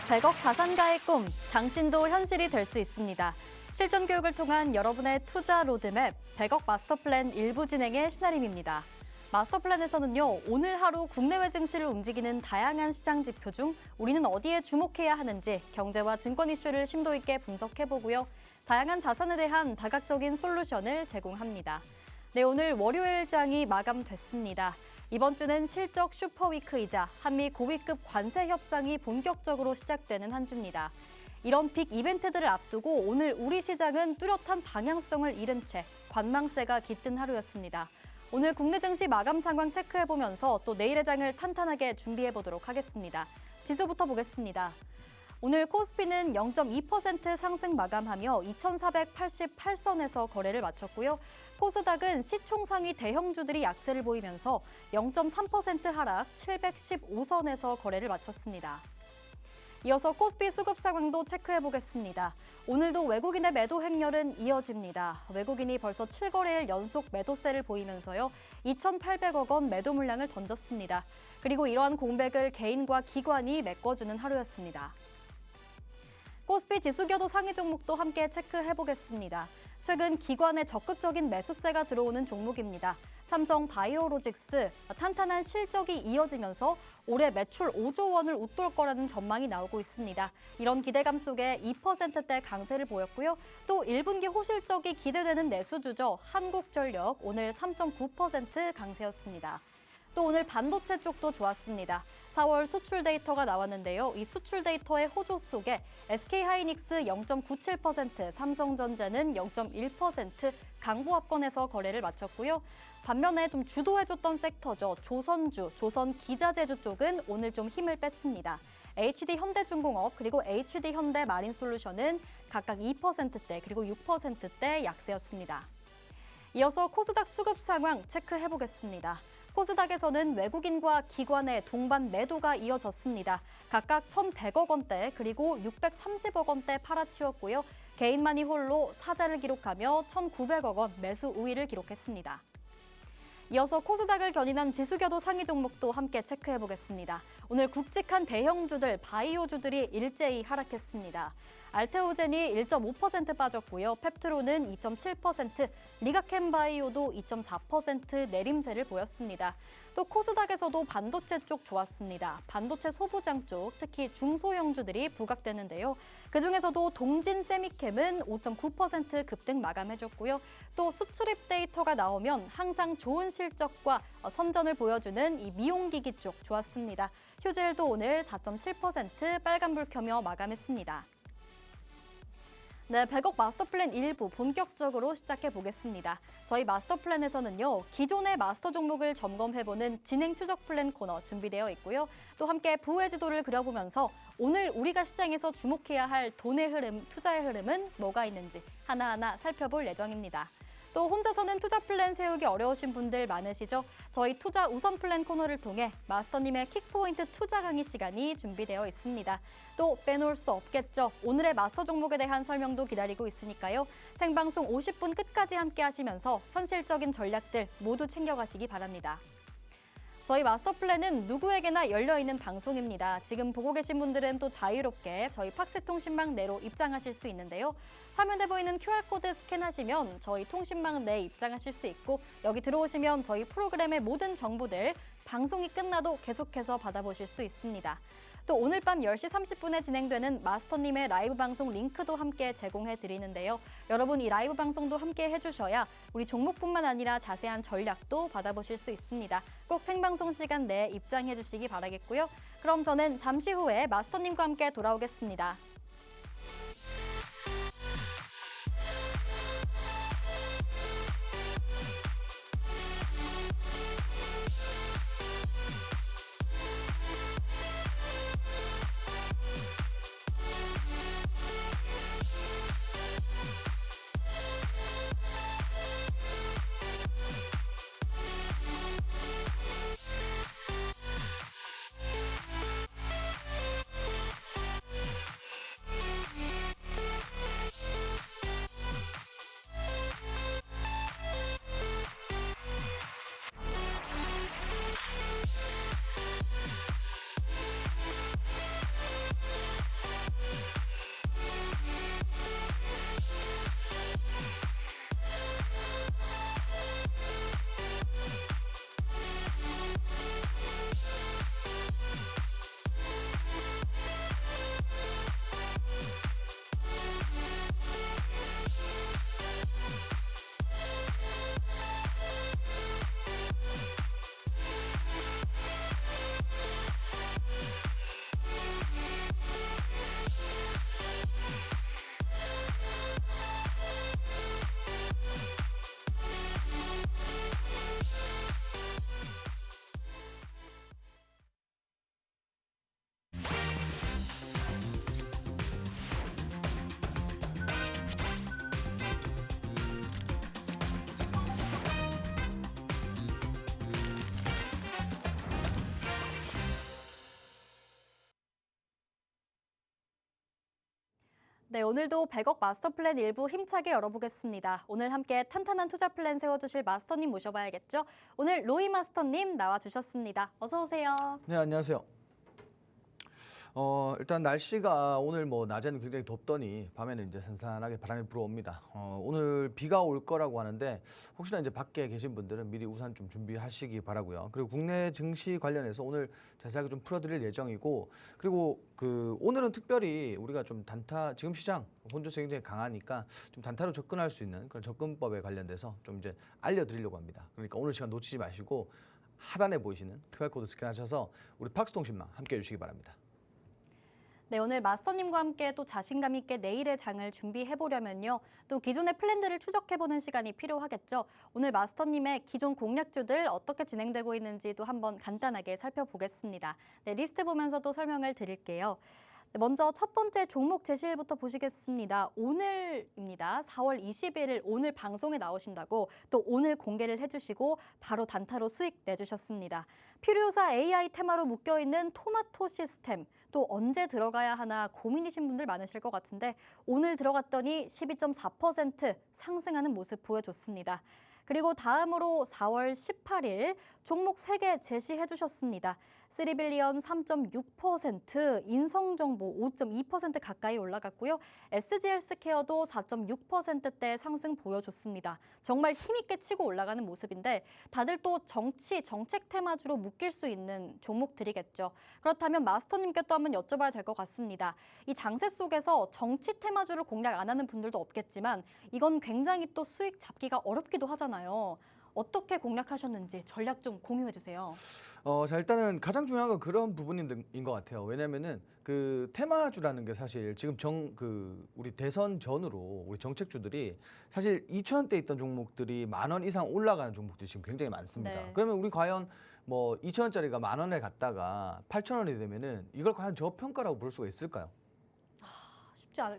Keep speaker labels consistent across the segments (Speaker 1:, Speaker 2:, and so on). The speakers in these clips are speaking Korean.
Speaker 1: 100억 자산가의 꿈, 당신도 현실이 될 수 있습니다. 실전 교육을 통한 여러분의 투자 로드맵, 100억 마스터 플랜 일부 진행의 신아림입니다. 마스터 플랜에서는요, 오늘 하루 국내외 증시를 움직이는 다양한 시장 지표 중 우리는 어디에 주목해야 하는지 경제와 증권 이슈를 심도 있게 분석해보고요. 다양한 자산에 대한 다각적인 솔루션을 제공합니다. 네, 오늘 월요일장이 마감됐습니다. 이번 주는 실적 슈퍼위크이자 한미 고위급 관세 협상이 본격적으로 시작되는 한 주입니다. 이런 빅 이벤트들을 앞두고 오늘 우리 시장은 뚜렷한 방향성을 잃은 채 관망세가 깃든 하루였습니다. 오늘 국내 증시 마감 상황 체크해보면서 또 내일의 장을 탄탄하게 준비해보도록 하겠습니다. 지수부터 보겠습니다. 오늘 코스피는 0.2% 상승 마감하며 2,488선에서 거래를 마쳤고요. 코스닥은 시총상위 대형주들이 약세를 보이면서 0.3% 하락 715선에서 거래를 마쳤습니다. 이어서 코스피 수급 상황도 체크해보겠습니다. 오늘도 외국인의 매도 행렬은 이어집니다. 외국인이 벌써 7거래일 연속 매도세를 보이면서요. 2,800억 원 매도 물량을 던졌습니다. 그리고 이러한 공백을 개인과 기관이 메꿔주는 하루였습니다. 코스피 지수교도 상위 종목도 함께 체크해보겠습니다. 최근 기관의 적극적인 매수세가 들어오는 종목입니다. 삼성 바이오로직스, 탄탄한 실적이 이어지면서 올해 매출 5조 원을 웃돌 거라는 전망이 나오고 있습니다. 이런 기대감 속에 2%대 강세를 보였고요. 또 1분기 호실적이 기대되는 내수주죠. 한국전력 오늘 3.9% 강세였습니다. 또 오늘 반도체 쪽도 좋았습니다. 4월 수출 데이터가 나왔는데요. 이 수출 데이터의 호조 속에 SK하이닉스 0.97%, 삼성전자는 0.1% 강보합권에서 거래를 마쳤고요. 반면에 좀 주도해줬던 섹터죠. 조선주, 조선기자재주 쪽은 오늘 좀 힘을 뺐습니다. HD현대중공업 그리고 HD현대마린솔루션은 각각 2%대 그리고 6%대 약세였습니다. 이어서 코스닥 수급 상황 체크해보겠습니다. 코스닥에서는 외국인과 기관의 동반 매도가 이어졌습니다. 각각 1,100억 원대 그리고 630억 원대 팔아치웠고요. 개인만이 홀로 사자를 기록하며 1,900억 원 매수 우위를 기록했습니다. 이어서 코스닥을 견인한 지수교도 상위 종목도 함께 체크해보겠습니다. 오늘 굵직한 대형주들, 바이오주들이 일제히 하락했습니다. 알테오젠이 1.5% 빠졌고요. 펩트로는 2.7%, 리가켐바이오도 2.4% 내림세를 보였습니다. 또 코스닥에서도 반도체 쪽 좋았습니다. 반도체 소부장 쪽, 특히 중소형주들이 부각되는데요. 그중에서도 동진세미캠은 5.9% 급등 마감해줬고요. 또 수출입 데이터가 나오면 항상 좋은 실적과 선전을 보여주는 이 미용기기 쪽 좋았습니다. 휴젤도 오늘 4.7% 빨간불 켜며 마감했습니다. 네, 100억 마스터 플랜 일부 본격적으로 시작해 보겠습니다. 저희 마스터 플랜에서는요, 기존의 마스터 종목을 점검해보는 진행 추적 플랜 코너 준비되어 있고요. 또 함께 부의 지도를 그려보면서 오늘 우리가 시장에서 주목해야 할 돈의 흐름, 투자의 흐름은 뭐가 있는지 하나하나 살펴볼 예정입니다. 또 혼자서는 투자 플랜 세우기 어려우신 분들 많으시죠? 저희 투자 우선 플랜 코너를 통해 마스터님의 킥포인트 투자 강의 시간이 준비되어 있습니다. 또 빼놓을 수 없겠죠. 오늘의 마스터 종목에 대한 설명도 기다리고 있으니까요. 생방송 50분 끝까지 함께 하시면서 현실적인 전략들 모두 챙겨가시기 바랍니다. 저희 마스터 플랜은 누구에게나 열려있는 방송입니다. 지금 보고 계신 분들은 또 자유롭게 저희 팍스 통신망 내로 입장하실 수 있는데요. 화면에 보이는 QR코드 스캔하시면 저희 통신망 내에 입장하실 수 있고 여기 들어오시면 저희 프로그램의 모든 정보들 방송이 끝나도 계속해서 받아보실 수 있습니다. 또 오늘 밤 10시 30분에 진행되는 마스터님의 라이브 방송 링크도 함께 제공해 드리는데요. 여러분 이 라이브 방송도 함께 해주셔야 우리 종목뿐만 아니라 자세한 전략도 받아보실 수 있습니다. 꼭 생방송 시간 내에 입장해 주시기 바라겠고요. 그럼 저는 잠시 후에 마스터님과 함께 돌아오겠습니다. 네, 오늘도 100억 마스터 플랜 일부 힘차게 열어보겠습니다. 오늘 함께 탄탄한 투자 플랜 세워주실 마스터님 모셔봐야겠죠? 오늘 로이 마스터님 나와주셨습니다. 어서 오세요.
Speaker 2: 네, 안녕하세요. 일단 날씨가 오늘 뭐 낮에는 굉장히 덥더니 밤에는 이제 선선하게 바람이 불어옵니다. 오늘 비가 올 거라고 하는데 혹시나 이제 밖에 계신 분들은 미리 우산 좀 준비하시기 바라고요. 그리고 국내 증시 관련해서 오늘 자세하게 좀 풀어드릴 예정이고, 그리고 오늘은 특별히 우리가 좀 지금 시장 혼조세 굉장히 강하니까 좀 단타로 접근할 수 있는 그런 접근법에 관련돼서 좀 이제 알려드리려고 합니다. 그러니까 오늘 시간 놓치지 마시고 하단에 보이시는 QR코드 스캔하셔서 우리 팍스통신망 함께 해주시기 바랍니다.
Speaker 1: 네, 오늘 마스터님과 함께 또 자신감 있게 내일의 장을 준비해보려면요. 또 기존의 플랜들을 추적해보는 시간이 필요하겠죠. 오늘 마스터님의 기존 공략주들 어떻게 진행되고 있는지도 한번 간단하게 살펴보겠습니다. 네, 리스트 보면서 또 설명을 드릴게요. 먼저 첫 번째 종목 제시일부터 보시겠습니다. 오늘입니다. 4월 21일 오늘 방송에 나오신다고 또 오늘 공개를 해주시고 바로 단타로 수익 내주셨습니다. 필요사 AI 테마로 묶여있는 토마토 시스템 또 언제 들어가야 하나 고민이신 분들 많으실 것 같은데 오늘 들어갔더니 12.4% 상승하는 모습 보여줬습니다. 그리고 다음으로 4월 18일 종목 3개 제시해 주셨습니다. 3빌리언 3.6%, 인성정보 5.2% 가까이 올라갔고요. SG헬스케어도 4.6%대 상승 보여줬습니다. 정말 힘있게 치고 올라가는 모습인데 다들 또 정책 테마주로 묶일 수 있는 종목들이겠죠. 그렇다면 마스터님께 또 한번 여쭤봐야 될 것 같습니다. 이 장세 속에서 정치 테마주를 공략 안 하는 분들도 없겠지만 이건 굉장히 또 수익 잡기가 어렵기도 하잖아요. 어떻게 공략하셨는지 전략 좀 공유해 주세요.
Speaker 2: 자, 일단은 가장 중요한 건 그런 부분인 것 같아요. 왜냐면은 테마주라는 게 사실 지금 우리 대선 전으로 우리 정책주들이 사실 2,000원대 있던 종목들이 10,000원 이상 올라가는 종목들이 지금 굉장히 많습니다.
Speaker 1: 네.
Speaker 2: 그러면 우리 과연 뭐 2,000원짜리가 10,000원에 갔다가 8,000원이 되면은 이걸 과연 저평가라고 볼 수가 있을까요?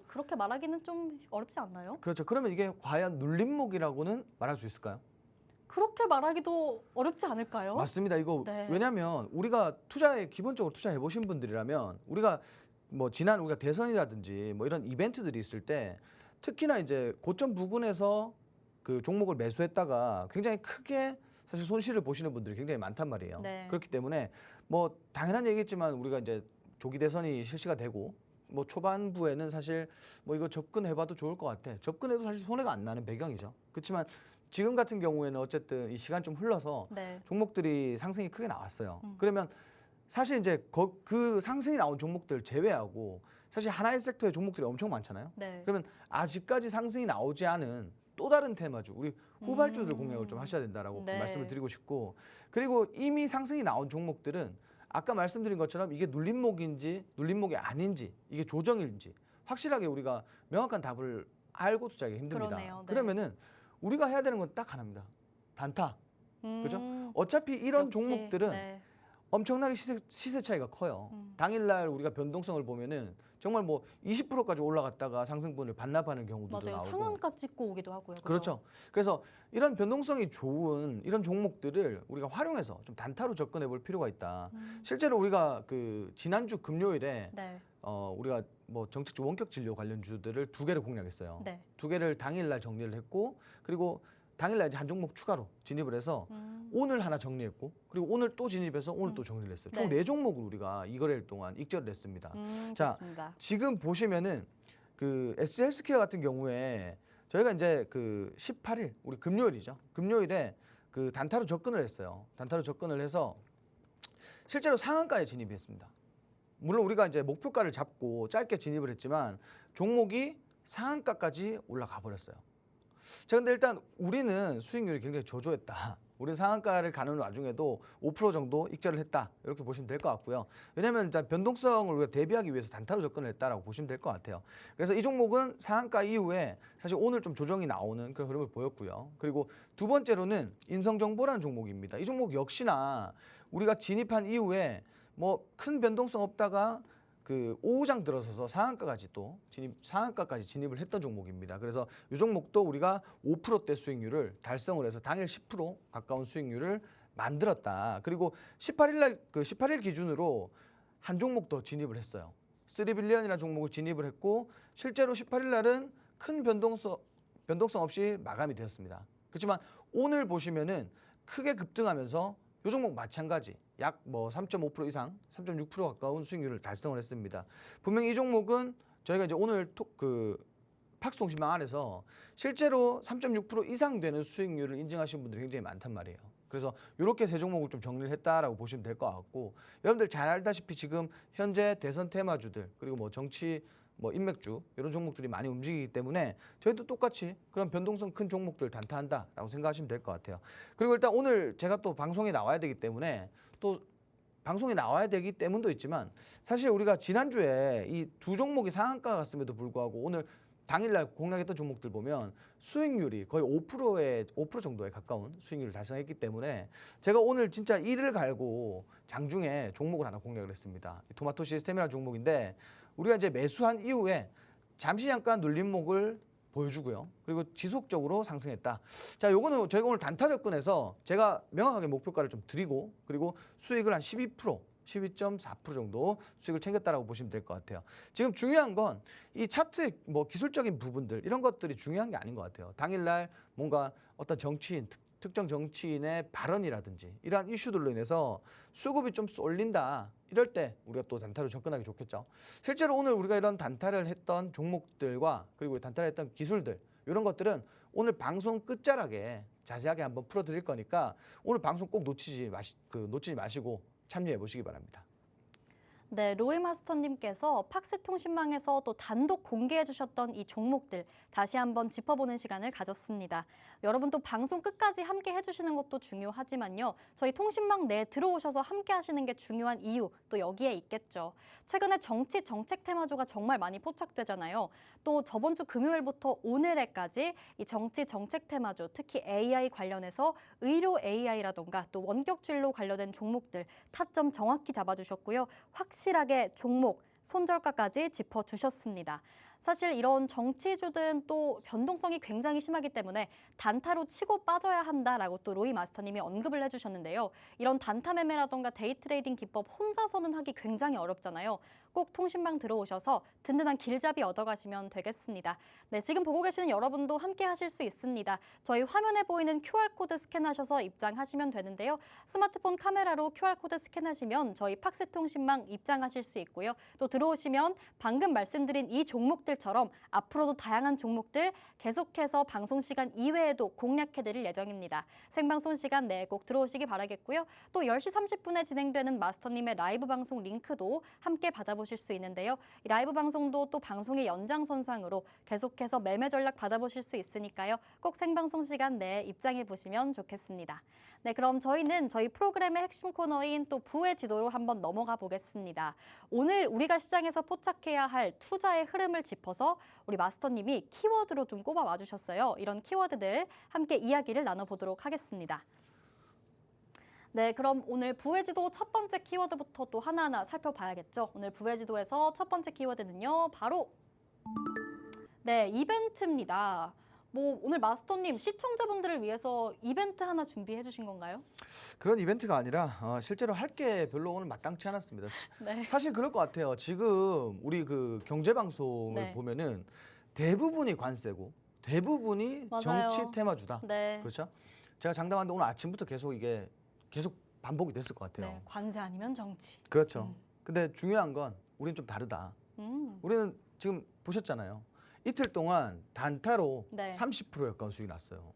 Speaker 1: 그렇게 말하기는 좀 어렵지 않나요?
Speaker 2: 그렇죠. 그러면 이게 과연 눌림목이라고는 말할 수 있을까요?
Speaker 1: 그렇게 말하기도 어렵지 않을까요?
Speaker 2: 맞습니다. 이거
Speaker 1: 네.
Speaker 2: 왜냐하면 우리가 기본적으로 투자해 보신 분들이라면 우리가 대선이라든지 뭐 이런 이벤트들이 있을 때 특히나 이제 고점 부근에서 그 종목을 매수했다가 굉장히 크게 사실 손실을 보시는 분들이 굉장히 많단 말이에요.
Speaker 1: 네.
Speaker 2: 그렇기 때문에 뭐 당연한 얘기겠지만 우리가 이제 조기 대선이 실시가 되고 뭐 초반부에는 사실 뭐 이거 접근해봐도 좋을 것 같아. 접근해도 사실 손해가 안 나는 배경이죠. 그렇지만 지금 같은 경우에는 어쨌든 이 시간 좀 흘러서
Speaker 1: 네.
Speaker 2: 종목들이 상승이 크게 나왔어요. 그러면 사실 이제 그 상승이 나온 종목들 제외하고 사실 하나의 섹터의 종목들이 엄청 많잖아요.
Speaker 1: 네.
Speaker 2: 그러면 아직까지 상승이 나오지 않은 또 다른 테마주, 우리 후발주들 공략을 좀 하셔야 된다라고
Speaker 1: 네.
Speaker 2: 말씀을 드리고 싶고, 그리고 이미 상승이 나온 종목들은 아까 말씀드린 것처럼 이게 눌림목인지 눌림목이 아닌지 이게 조정일지 확실하게 우리가 명확한 답을 알고 투자하기 힘듭니다.
Speaker 1: 그러네요. 네.
Speaker 2: 그러면은 우리가 해야 되는 건 딱 하나입니다. 단타. 그죠? 어차피 이런
Speaker 1: 역시,
Speaker 2: 종목들은
Speaker 1: 네.
Speaker 2: 엄청나게 시세 차이가 커요. 당일날 우리가 변동성을 보면은 정말 뭐 20%까지 올라갔다가 상승분을 반납하는 경우도
Speaker 1: 맞아요.
Speaker 2: 나오고.
Speaker 1: 상한가 찍고 오기도 하고요.
Speaker 2: 그렇죠. 그래서 이런 변동성이 좋은 이런 종목들을 우리가 활용해서 좀 단타로 접근해 볼 필요가 있다. 실제로 우리가 지난주 금요일에
Speaker 1: 네.
Speaker 2: 우리가 뭐 정책주 원격 진료 관련주들을 2개를 공략했어요.
Speaker 1: 네.
Speaker 2: 2개를 당일날 정리를 했고, 그리고 당일날 이제 한 종목 추가로 진입을 해서 오늘 하나 정리했고, 그리고 오늘 또 진입해서 오늘 또 정리를 했어요. 총
Speaker 1: 네.
Speaker 2: 4종목을 우리가 이거래일 동안 익절을 했습니다. 자,
Speaker 1: 좋습니다.
Speaker 2: 지금 보시면은 SG헬스케어 같은 경우에 저희가 이제 18일 우리 금요일이죠. 금요일에 단타로 접근을 했어요. 단타로 접근을 해서 실제로 상한가에 진입했습니다. 물론 우리가 이제 목표가를 잡고 짧게 진입을 했지만 종목이 상한가까지 올라가 버렸어요. 자, 근데 일단 우리는 수익률이 굉장히 저조했다. 우리 상한가를 가는 와중에도 5% 정도 익절을 했다. 이렇게 보시면 될 것 같고요. 왜냐하면 일단 변동성을 우리가 대비하기 위해서 단타로 접근을 했다라고 보시면 될 것 같아요. 그래서 이 종목은 상한가 이후에 사실 오늘 좀 조정이 나오는 그런 흐름을 보였고요. 그리고 두 번째로는 인성정보라는 종목입니다. 이 종목 역시나 우리가 진입한 이후에 뭐 큰 변동성 없다가 오후장 들어서서 상한가까지 진입을 했던 종목입니다. 그래서 이 종목도 우리가 5%대 수익률을 달성을 해서 당일 10% 가까운 수익률을 만들었다. 그리고 18일 기준으로 한 종목 더 진입을 했어요. 3빌리언이라는 종목을 진입을 했고 실제로 18일 날은 큰 변동성 없이 마감이 되었습니다. 그렇지만 오늘 보시면은 크게 급등하면서 이 종목 마찬가지 약 뭐 3.5% 이상, 3.6% 가까운 수익률을 달성을 했습니다. 분명히 이 종목은 저희가 이제 오늘 팍스통신망 안에서 실제로 3.6% 이상 되는 수익률을 인증하신 분들이 굉장히 많단 말이에요. 그래서 이렇게 세 종목을 좀 정리를 했다라고 보시면 될 것 같고, 여러분들 잘 알다시피 지금 현재 대선 테마주들 그리고 뭐 정치 뭐 인맥주 이런 종목들이 많이 움직이기 때문에 저희도 똑같이 그런 변동성 큰 종목들 단타한다라고 생각하시면 될 것 같아요. 그리고 일단 오늘 제가 또 방송에 나와야 되기 때문에 또 방송에 나와야 되기 때문도 있지만 사실 우리가 지난주에 이 두 종목이 상한가 갔음에도 불구하고 오늘 당일날 공략했던 종목들 보면 수익률이 거의 5% 정도에 가까운 수익률을 달성했기 때문에 제가 오늘 진짜 이를 갈고 장중에 종목을 하나 공략을 했습니다. 토마토 시스템이라는 종목인데 우리가 이제 매수한 이후에 잠시 잠깐 눌림목을 보여주고요. 그리고 지속적으로 상승했다. 자, 요거는 저희가 오늘 단타 접근해서 제가 명확하게 목표가를 좀 드리고 그리고 수익을 한 12%, 12.4% 정도 수익을 챙겼다라고 보시면 될 것 같아요. 지금 중요한 건 이 차트의 뭐 기술적인 부분들 이런 것들이 중요한 게 아닌 것 같아요. 당일날 뭔가 어떤 정치인, 특정 정치인의 발언이라든지 이러한 이슈들로 인해서 수급이 좀 쏠린다. 이럴 때 우리가 또 단타로 접근하기 좋겠죠. 실제로 오늘 우리가 이런 단타를 했던 종목들과 그리고 단타를 했던 기술들 이런 것들은 오늘 방송 끝자락에 자세하게 한번 풀어드릴 거니까 오늘 방송 꼭 놓치지 마시고 참여해 보시기 바랍니다.
Speaker 1: 네, 로이 마스터님께서 팍스통신망에서 또 단독 공개해 주셨던 이 종목들 다시 한번 짚어보는 시간을 가졌습니다. 여러분 또 방송 끝까지 함께 해주시는 것도 중요하지만요. 저희 통신망 내에 들어오셔서 함께 하시는 게 중요한 이유 또 여기에 있겠죠. 최근에 정치 정책 테마주가 정말 많이 포착되잖아요. 또 저번 주 금요일부터 오늘에까지 이 정치 정책 테마주 특히 AI 관련해서 의료 AI라던가 또 원격 진로 관련된 종목들 타점 정확히 잡아주셨고요. 확실하게 종목, 손절가까지 짚어주셨습니다. 사실 이런 정치주들은 또 변동성이 굉장히 심하기 때문에 단타로 치고 빠져야 한다라고 또 로이 마스터님이 언급을 해주셨는데요. 이런 단타 매매라던가 데이 트레이딩 기법 혼자서는 하기 굉장히 어렵잖아요. 꼭 통신망 들어오셔서 든든한 길잡이 얻어가시면 되겠습니다. 네, 지금 보고 계시는 여러분도 함께 하실 수 있습니다. 저희 화면에 보이는 QR코드 스캔하셔서 입장하시면 되는데요. 스마트폰 카메라로 QR코드 스캔하시면 저희 팍스통신망 입장하실 수 있고요. 또 들어오시면 방금 말씀드린 이 종목들처럼 앞으로도 다양한 종목들 계속해서 방송 시간 이외에도 공략해드릴 예정입니다. 생방송 시간 내에 꼭 들어오시기 바라겠고요. 또 10시 30분에 진행되는 마스터님의 라이브 방송 링크도 함께 받아보실 수 있는데요. 이 라이브 방송도 또 방송의 연장선상으로 계속해서 매매 전략 받아보실 수 있으니까요. 꼭 생방송 시간 내에 입장해 보시면 좋겠습니다. 네, 그럼 저희는 저희 프로그램의 핵심 코너인 또 부의 지도로 한번 넘어가 보겠습니다. 오늘 우리가 시장에서 포착해야 할 투자의 흐름을 짚어서 우리 마스터님이 키워드로 좀 꼽아 와주셨어요. 이런 키워드들 함께 이야기를 나눠보도록 하겠습니다. 네, 그럼 오늘 부의 지도 첫 번째 키워드부터 또 하나하나 살펴봐야겠죠. 오늘 부의 지도에서 첫 번째 키워드는요, 바로 네, 이벤트입니다. 뭐 오늘 마스터님 시청자분들을 위해서 이벤트 하나 준비해 주신 건가요?
Speaker 2: 그런 이벤트가 아니라 실제로 할 게 별로 오늘 마땅치 않았습니다.
Speaker 1: 네.
Speaker 2: 사실 그럴 것 같아요. 지금 우리 그 경제 방송을
Speaker 1: 네.
Speaker 2: 보면은 대부분이 관세고 대부분이
Speaker 1: 맞아요.
Speaker 2: 정치 테마주다.
Speaker 1: 네.
Speaker 2: 그렇죠? 제가 장담하는데 오늘 아침부터 계속 반복이 됐을 것 같아요.
Speaker 1: 네, 관세 아니면 정치.
Speaker 2: 그렇죠. 근데 중요한 건 우리는 좀 다르다. 우리는 지금 보셨잖아요. 이틀 동안 단타로
Speaker 1: 네.
Speaker 2: 30%에 가까운 수익이 났어요.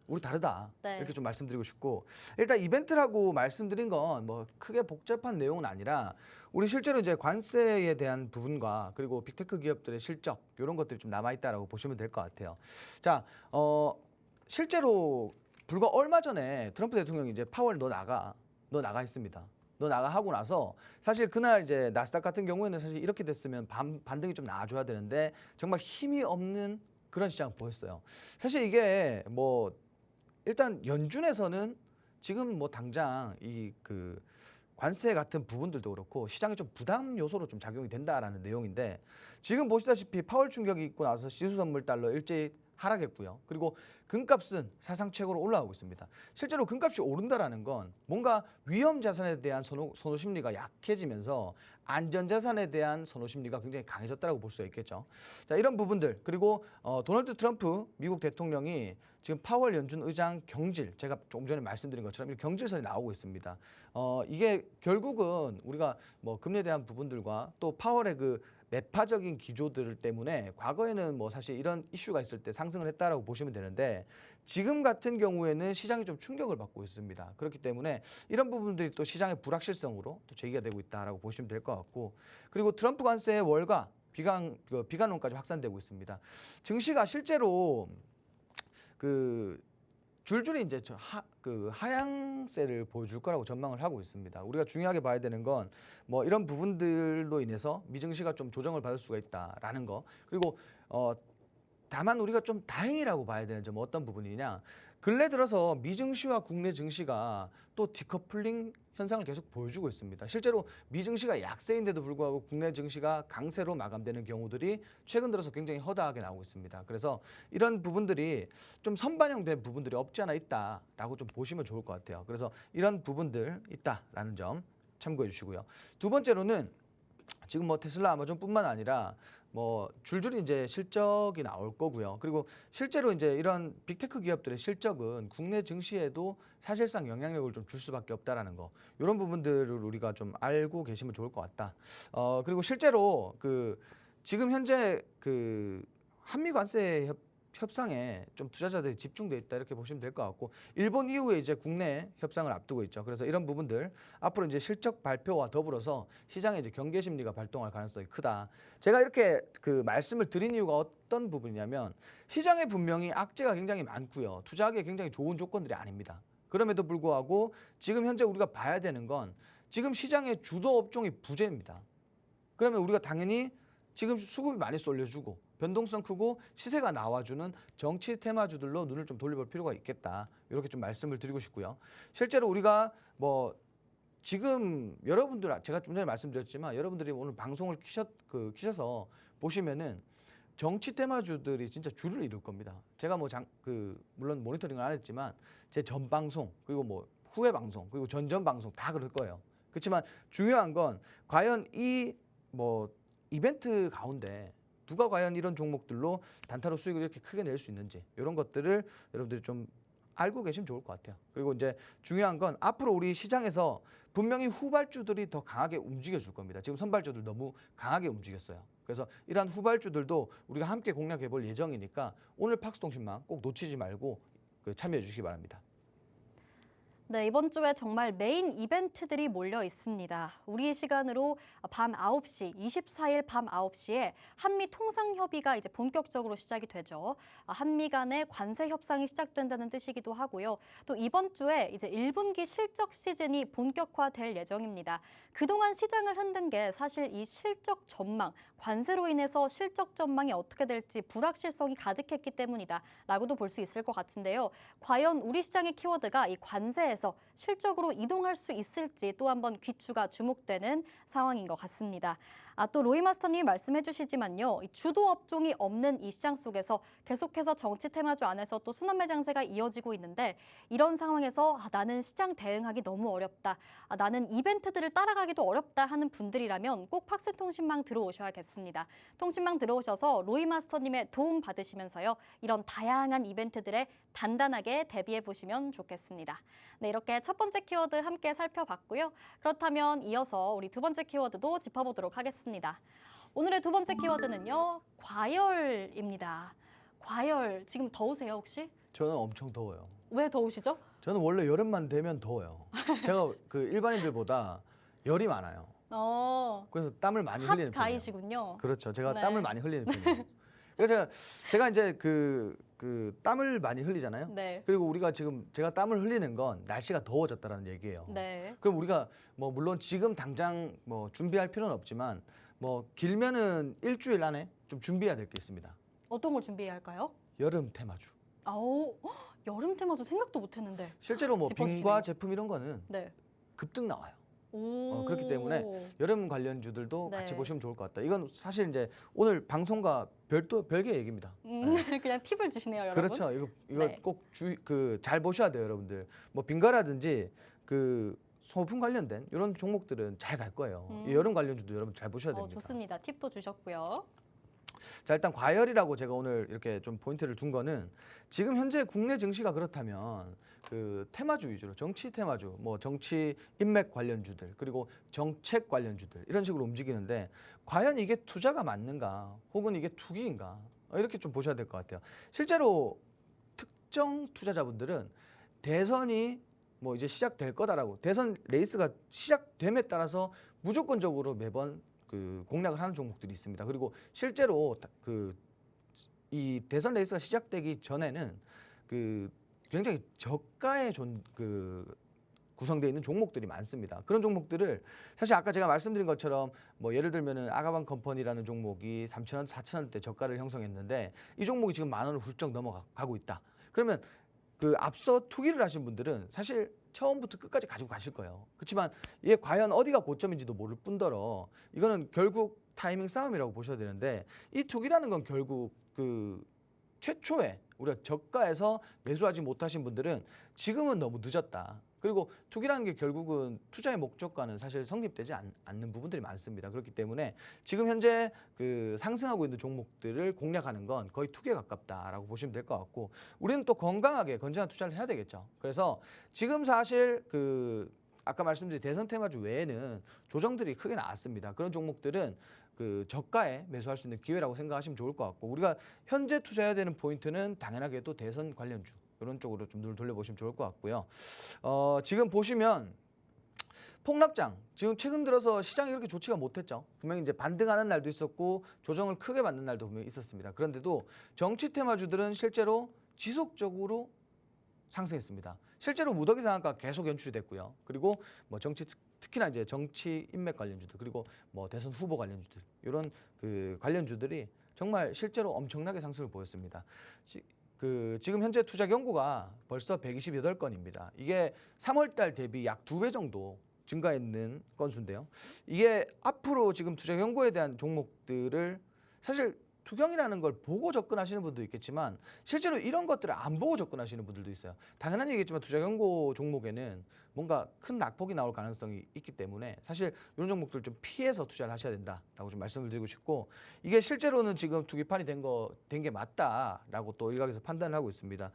Speaker 2: 우리 다르다.
Speaker 1: 네.
Speaker 2: 이렇게 좀 말씀드리고 싶고, 일단 이벤트라고 말씀드린 건 뭐 크게 복잡한 내용은 아니라 우리 실제로 이제 관세에 대한 부분과 그리고 빅테크 기업들의 실적 이런 것들이 좀 남아 있다라고 보시면 될 것 같아요. 자, 실제로 불과 얼마 전에 트럼프 대통령이 이제 파월 너 나가 했습니다. 너 나가 하고 나서 사실 그날 이제 나스닥 같은 경우에는 사실 이렇게 됐으면 반등이 좀 나와줘야 되는데 정말 힘이 없는 그런 시장 보였어요. 사실 이게 뭐 일단 연준에서는 지금 뭐 당장 이 그 관세 같은 부분들도 그렇고 시장에 좀 부담 요소로 좀 작용이 된다라는 내용인데 지금 보시다시피 파월 충격이 있고 나서 지수 선물 달러 일제히 하락했고요. 그리고 금값은 사상 최고로 올라가고 있습니다. 실제로 금값이 오른다라는 건 뭔가 위험 자산에 대한 선호 심리가 약해지면서 안전 자산에 대한 선호 심리가 굉장히 강해졌다고 볼 수가 있겠죠. 자, 이런 부분들 그리고 도널드 트럼프 미국 대통령이 지금 파월 연준 의장 경질, 제가 조금 전에 말씀드린 것처럼 이렇게 경질설이 나오고 있습니다. 이게 결국은 우리가 뭐 금리에 대한 부분들과 또 파월의 그 매파적인 기조들 때문에 과거에는 뭐 사실 이런 이슈가 있을 때 상승을 했다라고 보시면 되는데 지금 같은 경우에는 시장이 좀 충격을 받고 있습니다. 그렇기 때문에 이런 부분들이 또 시장의 불확실성으로 또 제기가 되고 있다라고 보시면 될 것 같고, 그리고 트럼프 관세의 월가 비관론까지 확산되고 있습니다. 증시가 실제로 그 줄줄이 이제 하향세를 보여줄 거라고 전망을 하고 있습니다. 우리가 중요하게 봐야 되는 건 뭐 이런 부분들로 인해서 미증시가 좀 조정을 받을 수가 있다라는 거. 그리고 다만 우리가 좀 다행이라고 봐야 되는 점은 어떤 부분이냐? 근래 들어서 미증시와 국내 증시가 또 디커플링 현상을 계속 보여주고 있습니다. 실제로 미증시가 약세인데도 불구하고 국내 증시가 강세로 마감되는 경우들이 최근 들어서 굉장히 허다하게 나오고 있습니다. 그래서 이런 부분들이 좀 선반영된 부분들이 없지 않아 있다라고 좀 보시면 좋을 것 같아요. 그래서 이런 부분들 있다라는 점 참고해 주시고요. 두 번째로는 지금 뭐 테슬라, 아마존뿐만 아니라 뭐 줄줄이 이제 실적이 나올 거고요. 그리고 실제로 이제 이런 빅테크 기업들의 실적은 국내 증시에도 사실상 영향력을 좀 줄 수밖에 없다라는 거. 이런 부분들을 우리가 좀 알고 계시면 좋을 것 같다. 그리고 실제로 그 지금 현재 그 한미 관세 협상에 좀 투자자들이 집중돼 있다 이렇게 보시면 될 것 같고, 일본 이후에 이제 국내 협상을 앞두고 있죠. 그래서 이런 부분들 앞으로 이제 실적 발표와 더불어서 시장의 이제 경계 심리가 발동할 가능성이 크다. 제가 이렇게 그 말씀을 드린 이유가 어떤 부분이냐면 시장에 분명히 악재가 굉장히 많고요. 투자하기에 굉장히 좋은 조건들이 아닙니다. 그럼에도 불구하고 지금 현재 우리가 봐야 되는 건 지금 시장의 주도 업종이 부재입니다. 그러면 우리가 당연히 지금 수급이 많이 쏠려주고 변동성 크고 시세가 나와주는 정치 테마주들로 눈을 좀 돌려볼 필요가 있겠다. 이렇게 좀 말씀을 드리고 싶고요. 실제로 우리가 뭐 지금 여러분들, 제가 좀 전에 말씀드렸지만 여러분들이 오늘 방송을 키셔서 보시면은 정치 테마주들이 진짜 줄을 이룰 겁니다. 제가 뭐 물론 모니터링을 안 했지만 제 전 방송 그리고 뭐 후에 방송 그리고 전전 방송 다 그럴 거예요. 그렇지만 중요한 건 과연 이 뭐 이벤트 가운데 누가 과연 이런 종목들로 단타로 수익을 이렇게 크게 낼 수 있는지 이런 것들을 여러분들이 좀 알고 계시면 좋을 것 같아요. 그리고 이제 중요한 건 앞으로 우리 시장에서 분명히 후발주들이 더 강하게 움직여 줄 겁니다. 지금 선발주들 너무 강하게 움직였어요. 그래서 이러한 후발주들도 우리가 함께 공략해 볼 예정이니까 오늘 팍스통신망 꼭 놓치지 말고 참여해 주시기 바랍니다.
Speaker 1: 네, 이번 주에 정말 메인 이벤트들이 몰려 있습니다. 우리 시간으로 밤 9시, 24일 밤 9시에 한미 통상협의가 이제 본격적으로 시작이 되죠. 한미 간의 관세 협상이 시작된다는 뜻이기도 하고요. 또 이번 주에 이제 1분기 실적 시즌이 본격화될 예정입니다. 그동안 시장을 흔든 게 사실 이 실적 전망, 관세로 인해서 실적 전망이 어떻게 될지 불확실성이 가득했기 때문이다라고도 볼 수 있을 것 같은데요. 과연 우리 시장의 키워드가 이 관세에서 실적으로 이동할 수 있을지 또 한번 귀추가 주목되는 상황인 것 같습니다. 또 로이 마스터님이 말씀해 주시지만요. 이 주도 업종이 없는 이 시장 속에서 계속해서 정치 테마주 안에서 또 순환매 장세가 이어지고 있는데 이런 상황에서 나는 시장 대응하기 너무 어렵다. 나는 이벤트들을 따라가기도 어렵다 하는 분들이라면 꼭 팍스통신망 들어오셔야겠습니다. 통신망 들어오셔서 로이 마스터님의 도움 받으시면서요. 이런 다양한 이벤트들에 단단하게 대비해 보시면 좋겠습니다. 네, 이렇게 첫 번째 키워드 함께 살펴봤고요. 그렇다면 이어서 우리 두 번째 키워드도 짚어보도록 하겠습니다. 오늘의 두 번째 키워드는요. 과열입니다. 과열, 지금 더우세요 혹시?
Speaker 2: 저는 엄청 더워요.
Speaker 1: 왜 더우시죠?
Speaker 2: 저는 원래 여름만 되면 더워요. 제가 그 일반인들보다 열이 많아요. 그래서 땀을 많이 흘리는 편이에요.
Speaker 1: 핫가이시군요.
Speaker 2: 그렇죠. 제가
Speaker 1: 네.
Speaker 2: 땀을 많이 흘리는 편이에요. 그래서 제가 이제 그 땀을 많이 흘리잖아요.
Speaker 1: 네.
Speaker 2: 그리고 우리가 지금 제가 땀을 흘리는 건 날씨가 더워졌다라는 얘기예요.
Speaker 1: 네.
Speaker 2: 그럼 우리가 뭐 물론 지금 당장 뭐 준비할 필요는 없지만 뭐 길면은 일주일 안에 좀 준비해야 될 게 있습니다.
Speaker 1: 어떤 걸 준비해야 할까요?
Speaker 2: 여름 테마주.
Speaker 1: 아우, 여름 테마주 생각도 못했는데.
Speaker 2: 실제로 뭐
Speaker 1: 짚어주시네요.
Speaker 2: 빙과 제품 이런 거는
Speaker 1: 네.
Speaker 2: 급등 나와요. 그렇기 때문에 여름 관련주들도
Speaker 1: 네.
Speaker 2: 같이 보시면 좋을 것 같다. 이건 사실 이제 오늘 방송과 별개의 얘기입니다.
Speaker 1: 그냥 팁을 주시네요, 여러분.
Speaker 2: 그렇죠. 이거
Speaker 1: 네.
Speaker 2: 꼭 잘 보셔야 돼요, 여러분들. 뭐 빙가라든지 그 소품 관련된 이런 종목들은 잘 갈 거예요. 이 여름 관련주도 여러분 잘 보셔야 됩니다.
Speaker 1: 좋습니다. 팁도 주셨고요.
Speaker 2: 자, 일단 과열이라고 제가 오늘 이렇게 좀 포인트를 둔 거는 지금 현재 국내 증시가 그렇다면 그 테마주 위주로 정치 테마주, 뭐 정치 인맥 관련주들 그리고 정책 관련주들 이런 식으로 움직이는데 과연 이게 투자가 맞는가 혹은 이게 투기인가 이렇게 좀 보셔야 될 것 같아요. 실제로 특정 투자자분들은 대선이 뭐 이제 시작될 거다라고 대선 레이스가 시작됨에 따라서 무조건적으로 매번 그 공략을 하는 종목들이 있습니다. 그리고 실제로 그 이 대선 레이스가 시작되기 전에는 그 굉장히 저가의 구성되어 있는 종목들이 많습니다. 그런 종목들을 사실 아까 제가 말씀드린 것처럼 뭐 예를 들면은 아가방 컴퍼니라는 종목이 3,000원, 4,000원대 저가를 형성했는데 이 종목이 지금 10,000원을 훌쩍 넘어가고 있다. 그러면 그 앞서 투기를 하신 분들은 사실 처음부터 끝까지 가지고 가실 거예요. 그렇지만 이게 과연 어디가 고점인지도 모를 뿐더러 이거는 결국 타이밍 싸움이라고 보셔야 되는데 이 투기라는 건 결국 그 최초에 우리가 저가에서 매수하지 못하신 분들은 지금은 너무 늦었다. 그리고 투기라는 게 결국은 투자의 목적과는 사실 성립되지 않는 부분들이 많습니다. 그렇기 때문에 지금 현재 그 상승하고 있는 종목들을 공략하는 건 거의 투기에 가깝다라고 보시면 될 것 같고 우리는 또 건강하게 건전한 투자를 해야 되겠죠. 그래서 지금 사실 그 아까 말씀드린 대선 테마주 외에는 조정들이 크게 나왔습니다. 그런 종목들은 그 저가에 매수할 수 있는 기회라고 생각하시면 좋을 것 같고 우리가 현재 투자해야 되는 포인트는 당연하게도 대선 관련주 이런 쪽으로 좀 눈을 돌려보시면 좋을 것 같고요. 지금 보시면 폭락장 지금 최근 들어서 시장이 그렇게 좋지가 못했죠. 분명히 이제 반등하는 날도 있었고 조정을 크게 받는 날도 분명히 있었습니다. 그런데도 정치 테마주들은 실제로 지속적으로 상승했습니다. 실제로 무더기 상한가 계속 연출이 됐고요. 그리고 뭐 특히나 이제 정치 인맥 관련주들 그리고 뭐 대선 후보 관련주들 이런 그 관련주들이 정말 실제로 엄청나게 상승을 보였습니다. 지금 현재 투자 경고가 벌써 128건입니다. 이게 3월 달 대비 약 2배 정도 증가했는 건수인데요. 이게 앞으로 지금 투자 경고에 대한 종목들을 사실 투경이라는 걸 보고 접근하시는 분도 있겠지만 실제로 이런 것들을 안 보고 접근하시는 분들도 있어요. 당연한 얘기겠지만 투자 경고 종목에는 뭔가 큰 낙폭이 나올 가능성이 있기 때문에 사실 이런 종목들 좀 피해서 투자를 하셔야 된다라고 좀 말씀을 드리고 싶고 이게 실제로는 지금 투기판이 된 게 맞다라고 또 일각에서 판단을 하고 있습니다.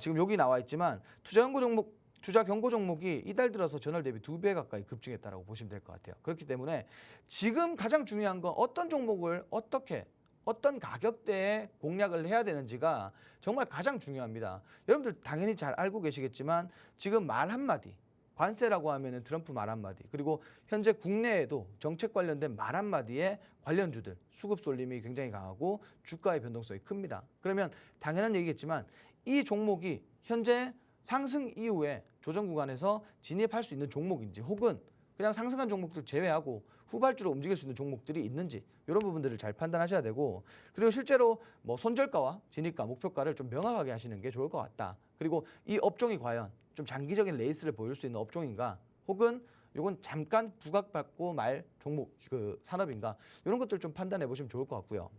Speaker 2: 지금 여기 나와 있지만 투자 경고 종목이 이달 들어서 전월 대비 2배 가까이 급증했다라고 보시면 될 것 같아요. 그렇기 때문에 지금 가장 중요한 건 어떤 종목을 어떤 가격대에 공략을 해야 되는지가 정말 가장 중요합니다. 여러분들 당연히 잘 알고 계시겠지만 지금 말 한마디, 관세라고 하면은 트럼프 말 한마디, 그리고 현재 국내에도 정책 관련된 말 한마디에 관련주들 수급 쏠림이 굉장히 강하고 주가의 변동성이 큽니다. 그러면 당연한 얘기겠지만 이 종목이 현재 상승 이후에 조정 구간에서 진입할 수 있는 종목인지 혹은 그냥 상승한 종목들 제외하고 후발주로 움직일 수 있는 종목들이 있는지 이런 부분들을 잘 판단하셔야 되고 그리고 실제로 뭐 손절가와 진입가, 목표가를 좀 명확하게 하시는 게 좋을 것 같다. 그리고 이 업종이 과연 좀 장기적인 레이스를 보일 수 있는 업종인가 혹은 이건 잠깐 부각받고 말 종목 그 산업인가 이런 것들 좀 판단해 보시면 좋을 것 같고요.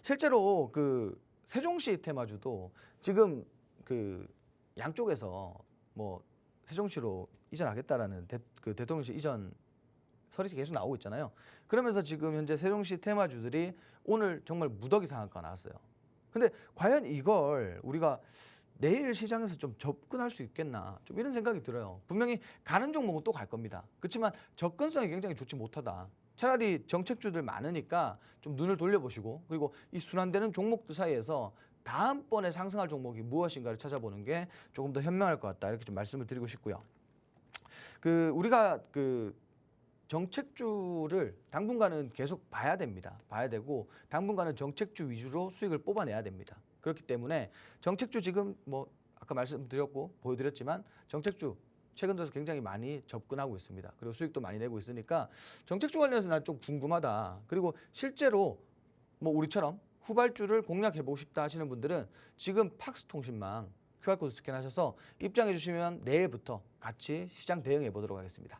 Speaker 2: 실제로 그 세종시 테마주도 지금 그 양쪽에서 뭐 세종시로 이전하겠다라는 대통령실 이전 설이 계속 나오고 있잖아요. 그러면서 지금 현재 세종시 테마주들이 오늘 정말 무더기 상한가 나왔어요. 근데 과연 이걸 우리가 내일 시장에서 좀 접근할 수 있겠나 좀 이런 생각이 들어요. 분명히 가는 종목은 또 갈 겁니다. 그렇지만 접근성이 굉장히 좋지 못하다. 차라리 정책주들 많으니까 좀 눈을 돌려보시고 그리고 이 순환되는 종목들 사이에서 다음번에 상승할 종목이 무엇인가를 찾아보는 게 조금 더 현명할 것 같다. 이렇게 좀 말씀을 드리고 싶고요. 우리가 정책주를 당분간은 계속 봐야 됩니다. 봐야 되고 당분간은 정책주 위주로 수익을 뽑아내야 됩니다. 그렇기 때문에 정책주 지금 뭐 아까 말씀드렸고 보여드렸지만 정책주 최근 들어서 굉장히 많이 접근하고 있습니다. 그리고 수익도 많이 내고 있으니까 정책주 관련해서 난 좀 궁금하다. 그리고 실제로 뭐 우리처럼 후발주를 공략해보고 싶다 하시는 분들은 지금 팍스통신망 QR코드 스캔하셔서 입장해 주시면 내일부터 같이 시장 대응해 보도록 하겠습니다.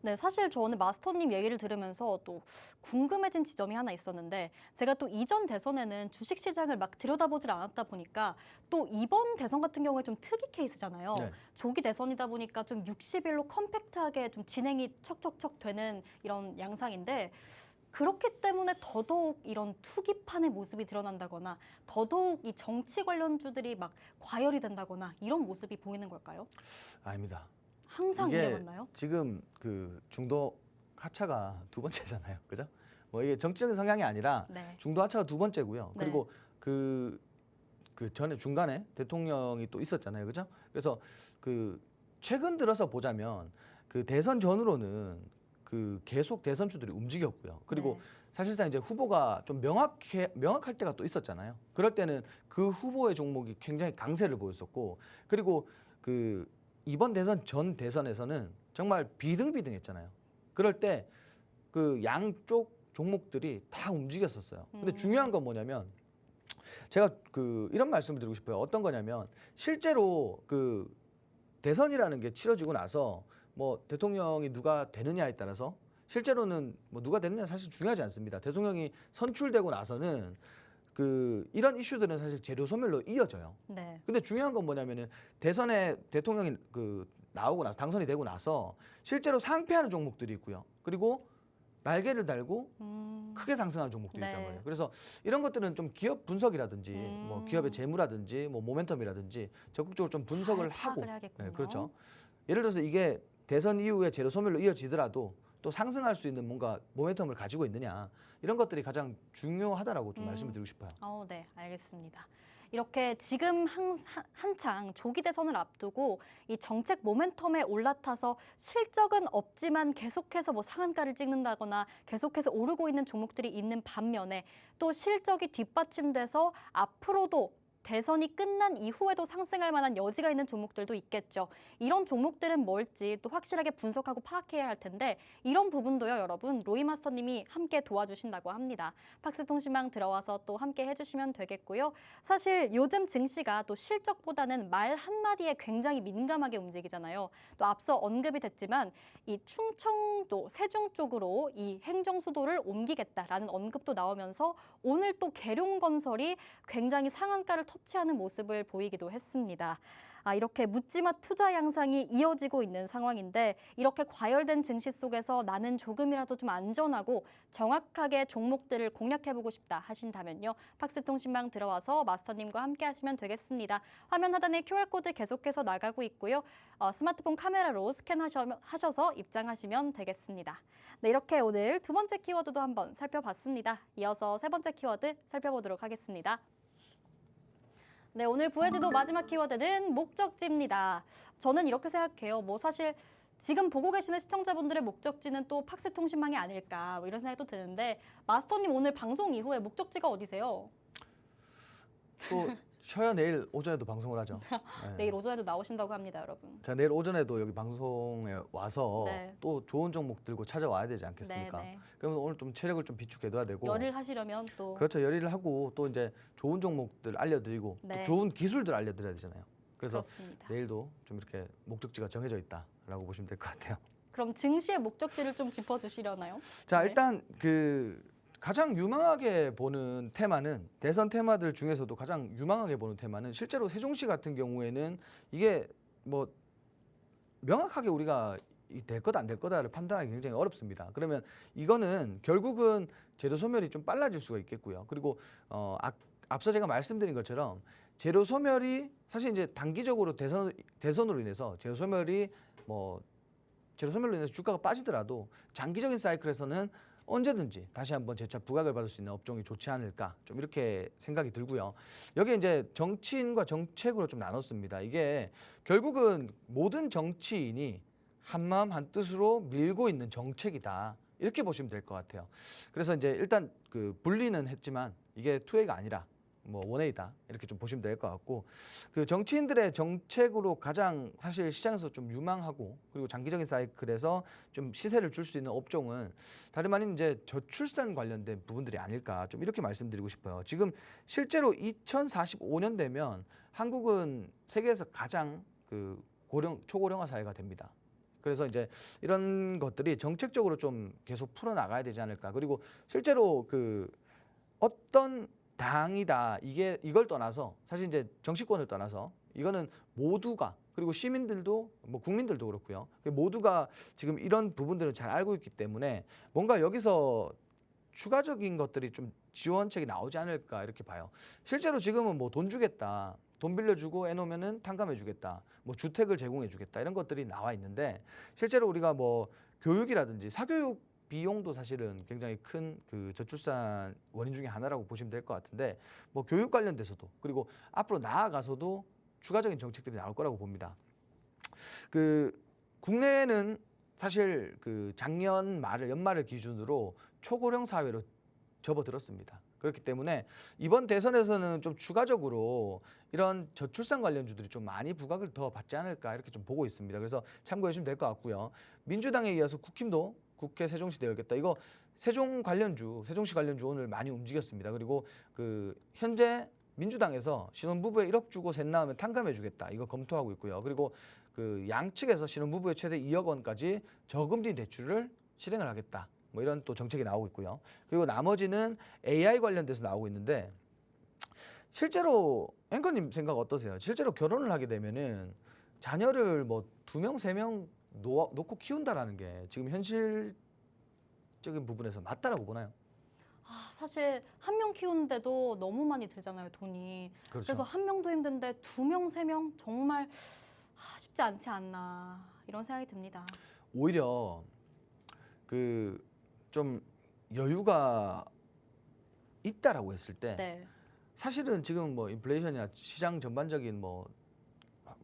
Speaker 1: 네, 사실 저는 마스터님 얘기를 들으면서 또 궁금해진 지점이 하나 있었는데 제가 또 이전 대선에는 주식시장을 막 들여다보질 않았다 보니까 또 이번 대선 같은 경우에 좀 특이 케이스잖아요.
Speaker 2: 네.
Speaker 1: 조기 대선이다 보니까 좀 60일로 컴팩트하게 좀 진행이 척척척 되는 이런 양상인데 그렇기 때문에 더더욱 이런 투기판의 모습이 드러난다거나 더더욱 이 정치 관련주들이 막 과열이 된다거나 이런 모습이 보이는 걸까요?
Speaker 2: 아닙니다.
Speaker 1: 항상
Speaker 2: 이게
Speaker 1: 이래왔나요?
Speaker 2: 지금 그 중도 하차가 두 번째잖아요, 그죠? 뭐 이게 정치적인 성향이 아니라
Speaker 1: 네.
Speaker 2: 중도 하차가 두 번째고요.
Speaker 1: 네.
Speaker 2: 그리고 그 전에 중간에 대통령이 또 있었잖아요, 그죠? 그래서 그 최근 들어서 보자면 그 대선 전으로는 그 계속 대선주들이 움직였고요. 그리고
Speaker 1: 네.
Speaker 2: 사실상 이제 후보가 좀 명확할 때가 또 있었잖아요. 그럴 때는 그 후보의 종목이 굉장히 강세를 보였었고, 그리고 그 이번 대선 전 대선에서는 정말 비등비등했잖아요. 그럴 때 그 양쪽 종목들이 다 움직였었어요. 근데 중요한 건 뭐냐면 제가 그 이런 말씀을 드리고 싶어요. 어떤 거냐면 실제로 그 대선이라는 게 치러지고 나서 뭐 대통령이 누가 되느냐에 따라서 실제로는 뭐 누가 되느냐 사실 중요하지 않습니다. 대통령이 선출되고 나서는 그 이런 이슈들은 사실 재료 소멸로 이어져요.
Speaker 1: 네.
Speaker 2: 근데 중요한 건 뭐냐면은 대선에 대통령이 그 나오고 나서 당선이 되고 나서 실제로 상패하는 종목들이 있고요. 그리고 날개를 달고 크게 상승하는 종목들이
Speaker 1: 네.
Speaker 2: 있단 말이에요. 그래서 이런 것들은 좀 기업 분석이라든지 뭐 기업의 재무라든지 뭐 모멘텀이라든지 적극적으로 좀 분석을
Speaker 1: 잘
Speaker 2: 하고
Speaker 1: 파악을 해야겠군요.
Speaker 2: 그렇죠. 예를 들어서 이게 대선 이후에 재료 소멸로 이어지더라도 또 상승할 수 있는 뭔가 모멘텀을 가지고 있느냐 이런 것들이 가장 중요하다라고 좀 말씀을 드리고 싶어요.
Speaker 1: 네, 알겠습니다. 이렇게 지금 한창 조기 대선을 앞두고 이 정책 모멘텀에 올라타서 실적은 없지만 계속해서 뭐 상한가를 찍는다거나 계속해서 오르고 있는 종목들이 있는 반면에 또 실적이 뒷받침돼서 앞으로도 대선이 끝난 이후에도 상승할 만한 여지가 있는 종목들도 있겠죠. 이런 종목들은 뭘지 또 확실하게 분석하고 파악해야 할 텐데 이런 부분도요, 여러분 로이 마스터님이 함께 도와주신다고 합니다. 팍스통신망 들어와서 또 함께 해주시면 되겠고요. 사실 요즘 증시가 또 실적보다는 말 한마디에 굉장히 민감하게 움직이잖아요. 또 앞서 언급이 됐지만 이 충청도, 세종 쪽으로 이 행정 수도를 옮기겠다라는 언급도 나오면서 오늘 또 계룡건설이 굉장히 상한가를 터치하는 모습을 보이기도 했습니다. 이렇게 묻지마 투자 양상이 이어지고 있는 상황인데 이렇게 과열된 증시 속에서 나는 조금이라도 좀 안전하고 정확하게 종목들을 공략해보고 싶다 하신다면요. 팍스통신망 들어와서 마스터님과 함께 하시면 되겠습니다. 화면 하단에 QR코드 계속해서 나가고 있고요. 스마트폰 카메라로 스캔하셔서 입장하시면 되겠습니다. 네, 이렇게 오늘 두 번째 키워드도 한번 살펴봤습니다. 이어서 세 번째 키워드 살펴보도록 하겠습니다. 네, 오늘 부회지도 마지막 키워드는 목적지입니다. 저는 이렇게 생각해요. 뭐 사실 지금 보고 계시는 시청자분들의 목적지는 또 팍스통신망이 아닐까 뭐 이런 생각도 드는데 마스터님 오늘 방송 이후에 목적지가 어디세요?
Speaker 2: 또 쉬어야 내일 오전에도 방송을 하죠. 네.
Speaker 1: 내일 오전에도 나오신다고 합니다, 여러분.
Speaker 2: 자, 내일 오전에도 여기 방송에 와서
Speaker 1: 네.
Speaker 2: 또 좋은 종목 들고 찾아와야 되지 않겠습니까?
Speaker 1: 네.
Speaker 2: 그러면 오늘 좀 체력을 좀 비축해둬야 되고
Speaker 1: 열일 하시려면 또
Speaker 2: 그렇죠. 열의를 하고 또 이제 좋은 종목들 알려드리고
Speaker 1: 네.
Speaker 2: 또 좋은 기술들 알려드려야 되잖아요. 그래서
Speaker 1: 그렇습니다.
Speaker 2: 내일도 좀 이렇게 목적지가 정해져 있다라고 보시면 될 것 같아요.
Speaker 1: 그럼 증시의 목적지를 좀 짚어주시려나요?
Speaker 2: 자,
Speaker 1: 네.
Speaker 2: 일단 그 가장 유망하게 보는 테마는 대선 테마들 중에서도 가장 유망하게 보는 테마는 실제로 세종시 같은 경우에는 이게 뭐 명확하게 우리가 될 거다 안 될 거다를 판단하기 굉장히 어렵습니다. 그러면 이거는 결국은 재료 소멸이 좀 빨라질 수가 있겠고요. 그리고 앞서 제가 말씀드린 것처럼 재료 소멸이 사실 이제 단기적으로 대선으로 인해서 재료 소멸로 인해서 주가가 빠지더라도 장기적인 사이클에서는 언제든지 다시 한번 재차 부각을 받을 수 있는 업종이 좋지 않을까 좀 이렇게 생각이 들고요. 여기에 이제 정치인과 정책으로 좀 나눴습니다. 이게 결국은 모든 정치인이 한마음 한뜻으로 밀고 있는 정책이다. 이렇게 보시면 될 것 같아요. 그래서 이제 일단 그 분리는 했지만 이게 투웨이가 아니라 뭐 원웨이다 이렇게 좀 보시면 될 것 같고 그 정치인들의 정책으로 가장 사실 시장에서 좀 유망하고 그리고 장기적인 사이클에서 좀 시세를 줄 수 있는 업종은 다름 아닌 이제 저출산 관련된 부분들이 아닐까 좀 이렇게 말씀드리고 싶어요. 지금 실제로 2045년 되면 한국은 세계에서 가장 그 초고령화 사회가 됩니다. 그래서 이제 이런 것들이 정책적으로 좀 계속 풀어 나가야 되지 않을까. 그리고 실제로 그 어떤 당이다 이걸 떠나서 사실 이제 정치권을 떠나서 이거는 모두가 그리고 시민들도 뭐 국민들도 그렇고요. 모두가 지금 이런 부분들을 잘 알고 있기 때문에 뭔가 여기서 추가적인 것들이 좀 지원책이 나오지 않을까 이렇게 봐요. 실제로 지금은 뭐 돈 주겠다, 돈 빌려주고 해놓으면은 탕감해주겠다, 뭐 주택을 제공해주겠다 이런 것들이 나와 있는데 실제로 우리가 뭐 교육이라든지 사교육 비용도 사실은 굉장히 큰 그 저출산 원인 중에 하나라고 보시면 될 것 같은데 뭐 교육 관련돼서도 그리고 앞으로 나아가서도 추가적인 정책들이 나올 거라고 봅니다. 그 국내는 사실 그 작년 말을 연말을 기준으로 초고령 사회로 접어들었습니다. 그렇기 때문에 이번 대선에서는 좀 추가적으로 이런 저출산 관련주들이 좀 많이 부각을 더 받지 않을까 이렇게 좀 보고 있습니다. 그래서 참고해 주시면 될 것 같고요. 민주당에 이어서 국힘도 국회 세종시대 열겠다. 이거 세종시 관련주 오늘 많이 움직였습니다. 그리고 그 현재 민주당에서 신혼부부에 1억 주고 셋 낳으면 탕감해 주겠다. 이거 검토하고 있고요. 그리고 그 양측에서 신혼부부에 최대 2억 원까지 저금리 대출을 실행을 하겠다. 뭐 이런 또 정책이 나오고 있고요. 그리고 나머지는 AI 관련돼서 나오고 있는데 실제로 앵커님 생각 어떠세요? 실제로 결혼을 하게 되면은 자녀를 뭐 2명, 3명 놓고 키운다라는 게 지금 현실적인 부분에서 맞다라고 보나요?
Speaker 1: 사실 한 명 키우는데도 너무 많이 들잖아요, 돈이.
Speaker 2: 그렇죠.
Speaker 1: 그래서 한 명도 힘든데 2명, 3명 정말 쉽지 않지 않나 이런 생각이 듭니다.
Speaker 2: 오히려 그 좀 여유가 있다라고 했을 때
Speaker 1: 네.
Speaker 2: 사실은 지금 뭐 인플레이션이나 시장 전반적인 뭐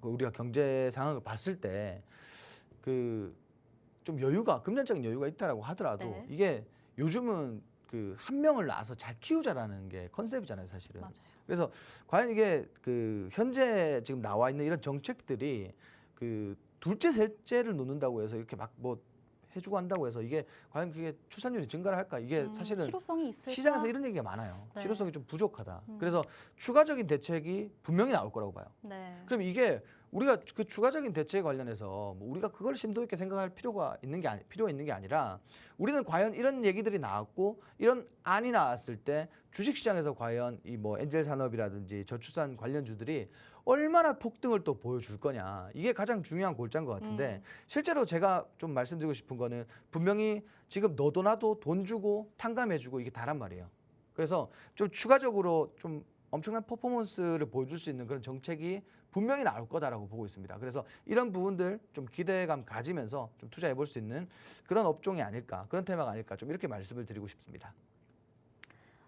Speaker 2: 우리가 경제 상황을 봤을 때 그 좀 여유가 금전적인 여유가 있다라고 하더라도
Speaker 1: 네.
Speaker 2: 이게 요즘은 그 한 명을 낳아서 잘 키우자라는 게 컨셉이잖아요, 사실은.
Speaker 1: 맞아요.
Speaker 2: 그래서 과연 이게 그 현재 지금 나와 있는 이런 정책들이 그 둘째, 셋째를 놓는다고 해서 이렇게 막 뭐 해주고 한다고 해서 이게 과연 그게 출산율이 증가를 할까? 이게 사실은
Speaker 1: 실효성이 있을까?
Speaker 2: 시장에서 이런 얘기가 많아요.
Speaker 1: 네.
Speaker 2: 실효성이 좀 부족하다. 그래서 추가적인 대책이 분명히 나올 거라고 봐요.
Speaker 1: 네.
Speaker 2: 그럼 이게 우리가 그 추가적인 대책에 관련해서 뭐 우리가 그걸 심도 있게 생각할 필요가 있는 게 아니라 우리는 과연 이런 얘기들이 나왔고 이런 안이 나왔을 때 주식시장에서 과연 이 뭐 엔젤 산업이라든지 저출산 관련주들이 얼마나 폭등을 또 보여줄 거냐 이게 가장 중요한 골자인 것 같은데 실제로 제가 좀 말씀드리고 싶은 거는 분명히 지금 너도 나도 돈 주고 탕감해주고 이게 다란 말이에요. 그래서 좀 추가적으로 좀 엄청난 퍼포먼스를 보여줄 수 있는 그런 정책이 분명히 나올 거다라고 보고 있습니다. 그래서 이런 부분들 좀 기대감 가지면서 좀 투자해 볼 수 있는 그런 업종이 아닐까, 그런 테마가 아닐까 좀 이렇게 말씀을 드리고 싶습니다.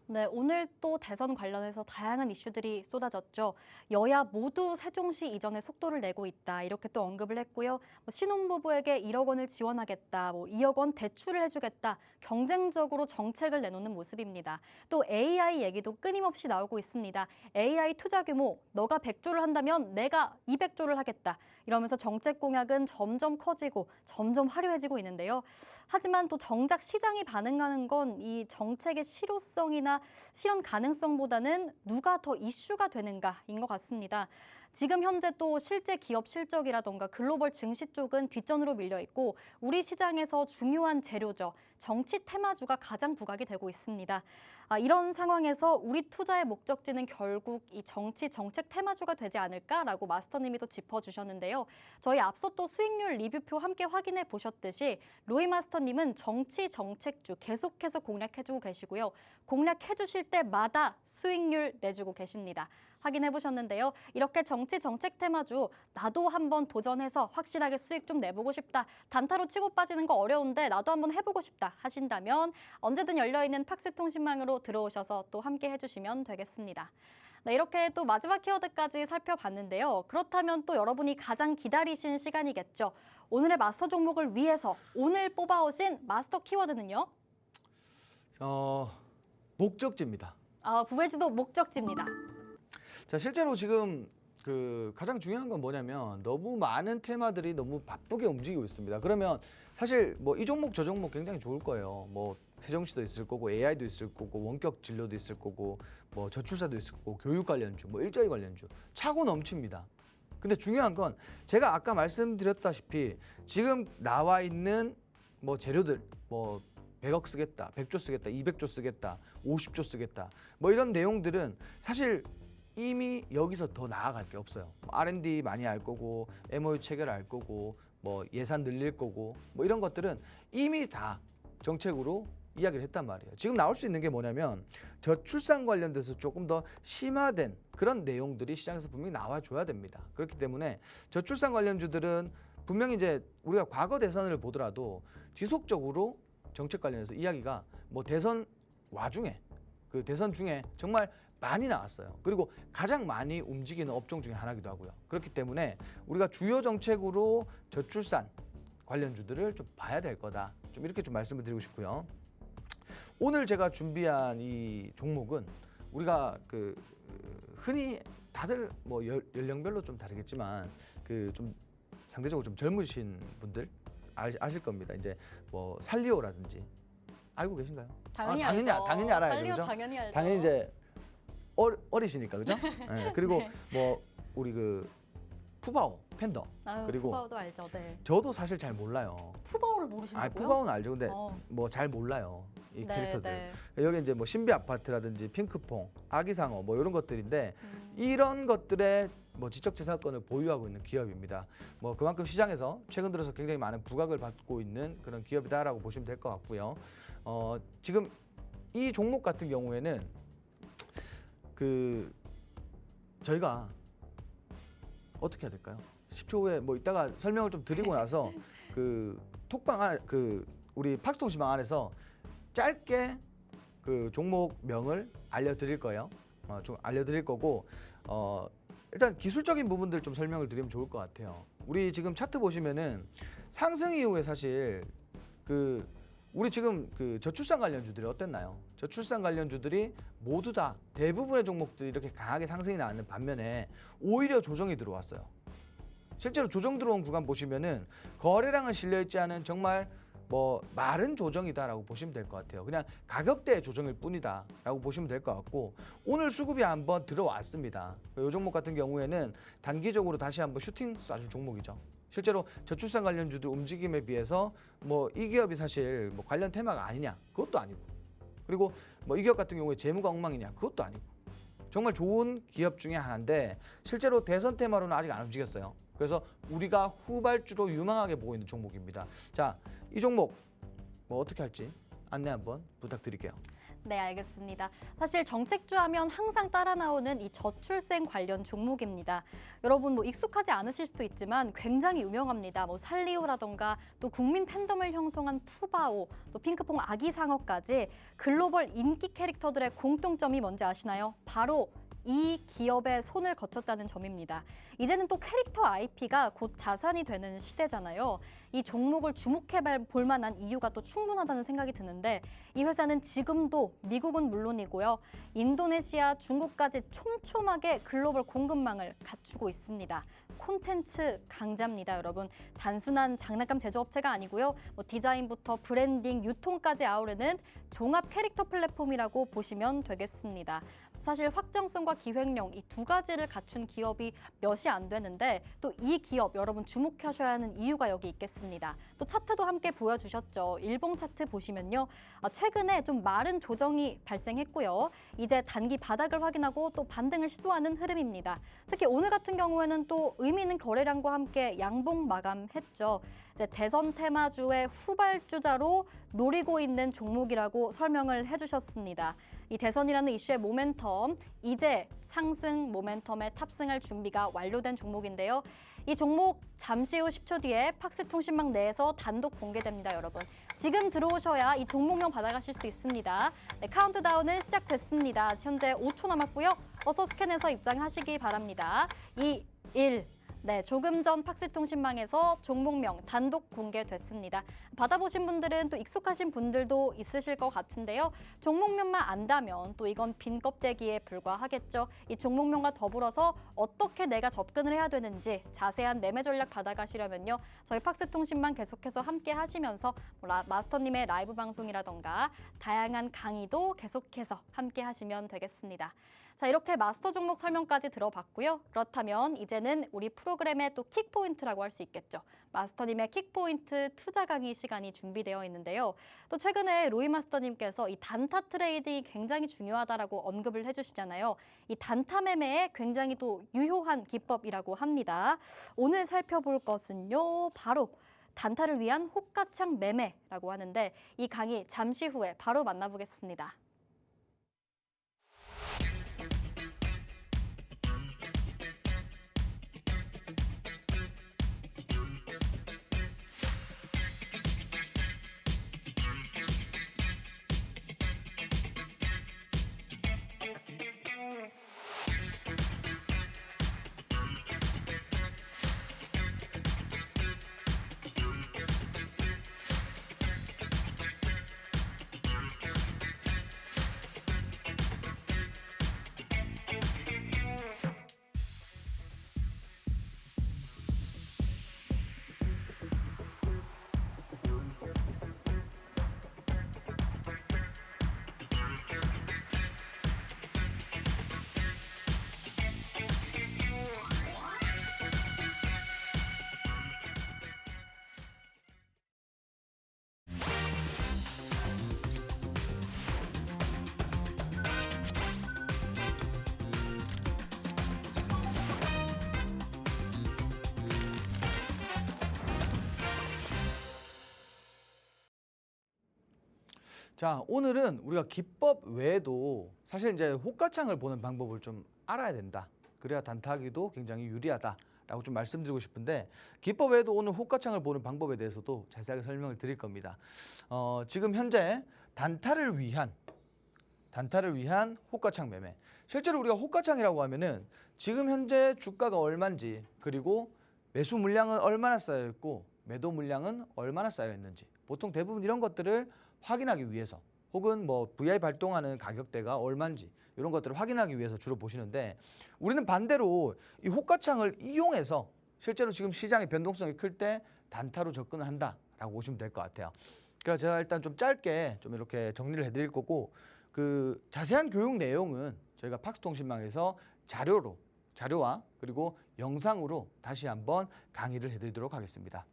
Speaker 1: 네, 오늘 또 대선 관련해서 다양한 이슈들이 쏟아졌죠. 여야 모두 세종시 이전에 속도를 내고 있다. 이렇게 또 언급을 했고요. 신혼부부에게 1억 원을 지원하겠다. 2억 원 대출을 해주겠다. 경쟁적으로 정책을 내놓는 모습입니다. 또 AI 얘기도 끊임없이 나오고 있습니다. AI 투자 규모, 너가 100조를 한다면 내가 200조를 하겠다. 이러면서 정책 공약은 점점 커지고 점점 화려해지고 있는데요. 하지만 또 정작 시장이 반응하는 건 이 정책의 실효성이나 실현 가능성보다는 누가 더 이슈가 되는가인 것 같습니다. 지금 현재 또 실제 기업 실적이라던가 글로벌 증시 쪽은 뒷전으로 밀려 있고 우리 시장에서 중요한 재료죠. 정치 테마주가 가장 부각이 되고 있습니다. 이런 상황에서 우리 투자의 목적지는 결국 이 정치 정책 테마주가 되지 않을까라고 마스터님이 또 짚어주셨는데요. 저희 앞서 또 수익률 리뷰표 함께 확인해 보셨듯이 로이 마스터님은 정치 정책주 계속해서 공략해주고 계시고요. 공략해주실 때마다 수익률 내주고 계십니다. 확인해 보셨는데요. 이렇게 정치 정책 테마주 나도 한번 도전해서 확실하게 수익 좀 내보고 싶다. 단타로 치고 빠지는 거 어려운데 나도 한번 해보고 싶다 하신다면 언제든 열려있는 팍스통신망으로 들어오셔서 또 함께 해주시면 되겠습니다. 네, 이렇게 또 마지막 키워드까지 살펴봤는데요. 그렇다면 또 여러분이 가장 기다리신 시간이겠죠. 오늘의 마스터 종목을 위해서 오늘 뽑아오신 마스터 키워드는요?
Speaker 2: 목적지입니다.
Speaker 1: 부회지도 목적지입니다.
Speaker 2: 자, 실제로 지금 그 가장 중요한 건 뭐냐면 너무 많은 테마들이 너무 바쁘게 움직이고 있습니다. 그러면 사실 뭐 이 종목 저 종목 굉장히 좋을 거예요. 뭐 세종시도 있을 거고 AI도 있을 거고 원격 진료도 있을 거고 뭐 저출산도 있을 거고 교육 관련주, 뭐 일자리 관련주 차고 넘칩니다. 근데 중요한 건 제가 아까 말씀드렸다시피 지금 나와 있는 뭐 재료들 뭐 100억 쓰겠다, 100조 쓰겠다, 200조 쓰겠다, 50조 쓰겠다 뭐 이런 내용들은 사실 이미 여기서 더 나아갈 게 없어요. R&D 많이 할 거고 MOU 체결할 거고 뭐 예산 늘릴 거고 뭐 이런 것들은 이미 다 정책으로 이야기를 했단 말이에요. 지금 나올 수 있는 게 뭐냐면 저출산 관련돼서 조금 더 심화된 그런 내용들이 시장에서 분명히 나와줘야 됩니다. 그렇기 때문에 저출산 관련주들은 분명히 이제 우리가 과거 대선을 보더라도 지속적으로 정책 관련해서 이야기가 뭐 대선 와중에 그 대선 중에 정말 많이 나왔어요. 그리고 가장 많이 움직이는 업종 중에 하나이기도 하고요. 그렇기 때문에 우리가 주요 정책으로 저출산 관련주들을 좀 봐야 될 거다. 좀 이렇게 좀 말씀을 드리고 싶고요. 오늘 제가 준비한 이 종목은 우리가 그 흔히 다들 뭐 연령별로 좀 다르겠지만 그 좀 상대적으로 좀 젊으신 분들 아실 겁니다. 이제 뭐 살리오라든지 알고 계신가요?
Speaker 1: 당연히
Speaker 2: 알죠. 당연히 알아요.
Speaker 1: 살리오
Speaker 2: 그죠?
Speaker 1: 당연히 알죠.
Speaker 2: 당연히 이제 어리시니까 그죠? 네, 그리고
Speaker 1: 네.
Speaker 2: 뭐 우리 그 푸바오 팬더
Speaker 1: 아유,
Speaker 2: 그리고
Speaker 1: 푸바오도 알죠. 네.
Speaker 2: 저도 사실 잘 몰라요.
Speaker 1: 푸바오를 모르신다고요?
Speaker 2: 푸바오는 알죠. 근데
Speaker 1: 어.
Speaker 2: 뭐 잘 몰라요. 이
Speaker 1: 네,
Speaker 2: 캐릭터들.
Speaker 1: 네.
Speaker 2: 여기 이제 뭐 신비 아파트라든지 핑크퐁, 아기상어 뭐 이런 것들인데
Speaker 1: 음.
Speaker 2: 이런 것들의 뭐 지적재산권을 보유하고 있는 기업입니다. 뭐 그만큼 시장에서 최근 들어서 굉장히 많은 부각을 받고 있는 그런 기업이다라고 보시면 될 것 같고요. 지금 이 종목 같은 경우에는 그 저희가 어떻게 해야 될까요? 10초 후에 뭐 이따가 설명을 좀 드리고 나서 그 톡방 안 그 우리 팍스통신방 안에서 짧게 그 종목명을 알려드릴 거예요. 좀 알려드릴 거고 일단 기술적인 부분들 좀 설명을 드리면 좋을 것 같아요. 우리 지금 차트 보시면은 상승 이후에 사실 그 우리 지금 그 저출산 관련주들이 어땠나요? 저출산 관련주들이 모두 다 대부분의 종목들이 이렇게 강하게 상승이 나는 반면에 오히려 조정이 들어왔어요. 실제로 조정 들어온 구간 보시면은 거래량은 실려 있지 않은 정말 뭐 마른 조정이다라고 보시면 될 것 같아요. 그냥 가격대의 조정일 뿐이다라고 보시면 될 것 같고 오늘 수급이 한번 들어왔습니다. 이 종목 같은 경우에는 단기적으로 다시 한번 슈팅 쏴준 종목이죠. 실제로 저출산 관련주들 움직임에 비해서 뭐 이 기업이 사실 뭐 관련 테마가 아니냐 그것도 아니고 그리고 뭐 이 기업 같은 경우에 재무가 엉망이냐 그것도 아니고 정말 좋은 기업 중에 하나인데 실제로 대선 테마로는 아직 안 움직였어요. 그래서 우리가 후발주로 유망하게 보고 있는 종목입니다. 자, 이 종목 뭐 어떻게 할지 안내 한번 부탁드릴게요.
Speaker 1: 네, 알겠습니다. 사실 정책주 하면 항상 따라 나오는 이 저출생 관련 종목입니다. 여러분 뭐 익숙하지 않으실 수도 있지만 굉장히 유명합니다. 뭐 살리오라던가 또 국민 팬덤을 형성한 푸바오, 또 핑크퐁 아기상어까지 글로벌 인기 캐릭터들의 공통점이 뭔지 아시나요? 바로 이 기업의 손을 거쳤다는 점입니다. 이제는 또 캐릭터 IP가 곧 자산이 되는 시대잖아요. 이 종목을 주목해 볼 만한 이유가 또 충분하다는 생각이 드는데 이 회사는 지금도 미국은 물론이고요. 인도네시아, 중국까지 촘촘하게 글로벌 공급망을 갖추고 있습니다. 콘텐츠 강자입니다, 여러분. 단순한 장난감 제조업체가 아니고요. 뭐 디자인부터 브랜딩, 유통까지 아우르는 종합 캐릭터 플랫폼이라고 보시면 되겠습니다. 사실 확장성과 기획력 이 두 가지를 갖춘 기업이 몇이 안 되는데 또 이 기업 여러분 주목하셔야 하는 이유가 여기 있겠습니다. 또 차트도 함께 보여주셨죠. 일봉 차트 보시면요. 최근에 좀 마른 조정이 발생했고요. 이제 단기 바닥을 확인하고 또 반등을 시도하는 흐름입니다. 특히 오늘 같은 경우에는 또 의미 있는 거래량과 함께 양봉 마감했죠. 이제 대선 테마주의 후발주자로 노리고 있는 종목이라고 설명을 해주셨습니다. 이 대선이라는 이슈의 모멘텀, 이제 상승 모멘텀에 탑승할 준비가 완료된 종목인데요. 이 종목 잠시 후 10초 뒤에 팍스통신망 내에서 단독 공개됩니다, 여러분. 지금 들어오셔야 이 종목명 받아가실 수 있습니다. 네, 카운트다운은 시작됐습니다. 현재 5초 남았고요. 어서 스캔해서 입장하시기 바랍니다. 2, 1. 네, 조금 전 팍스통신망에서 종목명 단독 공개됐습니다. 받아보신 분들은 또 익숙하신 분들도 있으실 것 같은데요. 종목명만 안다면 또 이건 빈 껍데기에 불과하겠죠. 이 종목명과 더불어서 어떻게 내가 접근을 해야 되는지 자세한 매매 전략 받아가시려면요. 저희 팍스통신망 계속해서 함께 하시면서 마스터님의 라이브 방송이라던가 다양한 강의도 계속해서 함께 하시면 되겠습니다. 자, 이렇게 마스터 종목 설명까지 들어봤고요. 그렇다면 이제는 우리 프로 프로그램의 또 킥포인트라고 할 수 있겠죠. 마스터님의 킥포인트 투자 강의 시간이 준비되어 있는데요. 또 최근에 로이 마스터님께서 이 단타 트레이딩이 굉장히 중요하다라고 언급을 해주시잖아요. 이 단타 매매에 굉장히 또 유효한 기법이라고 합니다. 오늘 살펴볼 것은요, 바로 단타를 위한 호가창 매매라고 하는데 이 강의 잠시 후에 바로 만나보겠습니다.
Speaker 2: 자, 오늘은 우리가 기법 외에도 사실 이제 호가창을 보는 방법을 좀 알아야 된다. 그래야 단타하기도 굉장히 유리하다라고 좀 말씀드리고 싶은데 기법 외에도 오늘 호가창을 보는 방법에 대해서도 자세하게 설명을 드릴 겁니다. 지금 현재 단타를 위한 호가창 매매. 실제로 우리가 호가창이라고 하면은 지금 현재 주가가 얼마인지 그리고 매수 물량은 얼마나 쌓여 있고 매도 물량은 얼마나 쌓여 있는지 보통 대부분 이런 것들을 확인하기 위해서 혹은 뭐 VI 발동하는 가격대가 얼마인지 이런 것들을 확인하기 위해서 주로 보시는데 우리는 반대로 이 호가창을 이용해서 실제로 지금 시장의 변동성이 클 때 단타로 접근을 한다라고 보시면 될 것 같아요. 그래서 제가 일단 좀 짧게 좀 이렇게 정리를 해드릴 거고 그 자세한 교육 내용은 저희가 팍스통신망에서 자료와 그리고 영상으로 다시 한번 강의를 해드리도록 하겠습니다.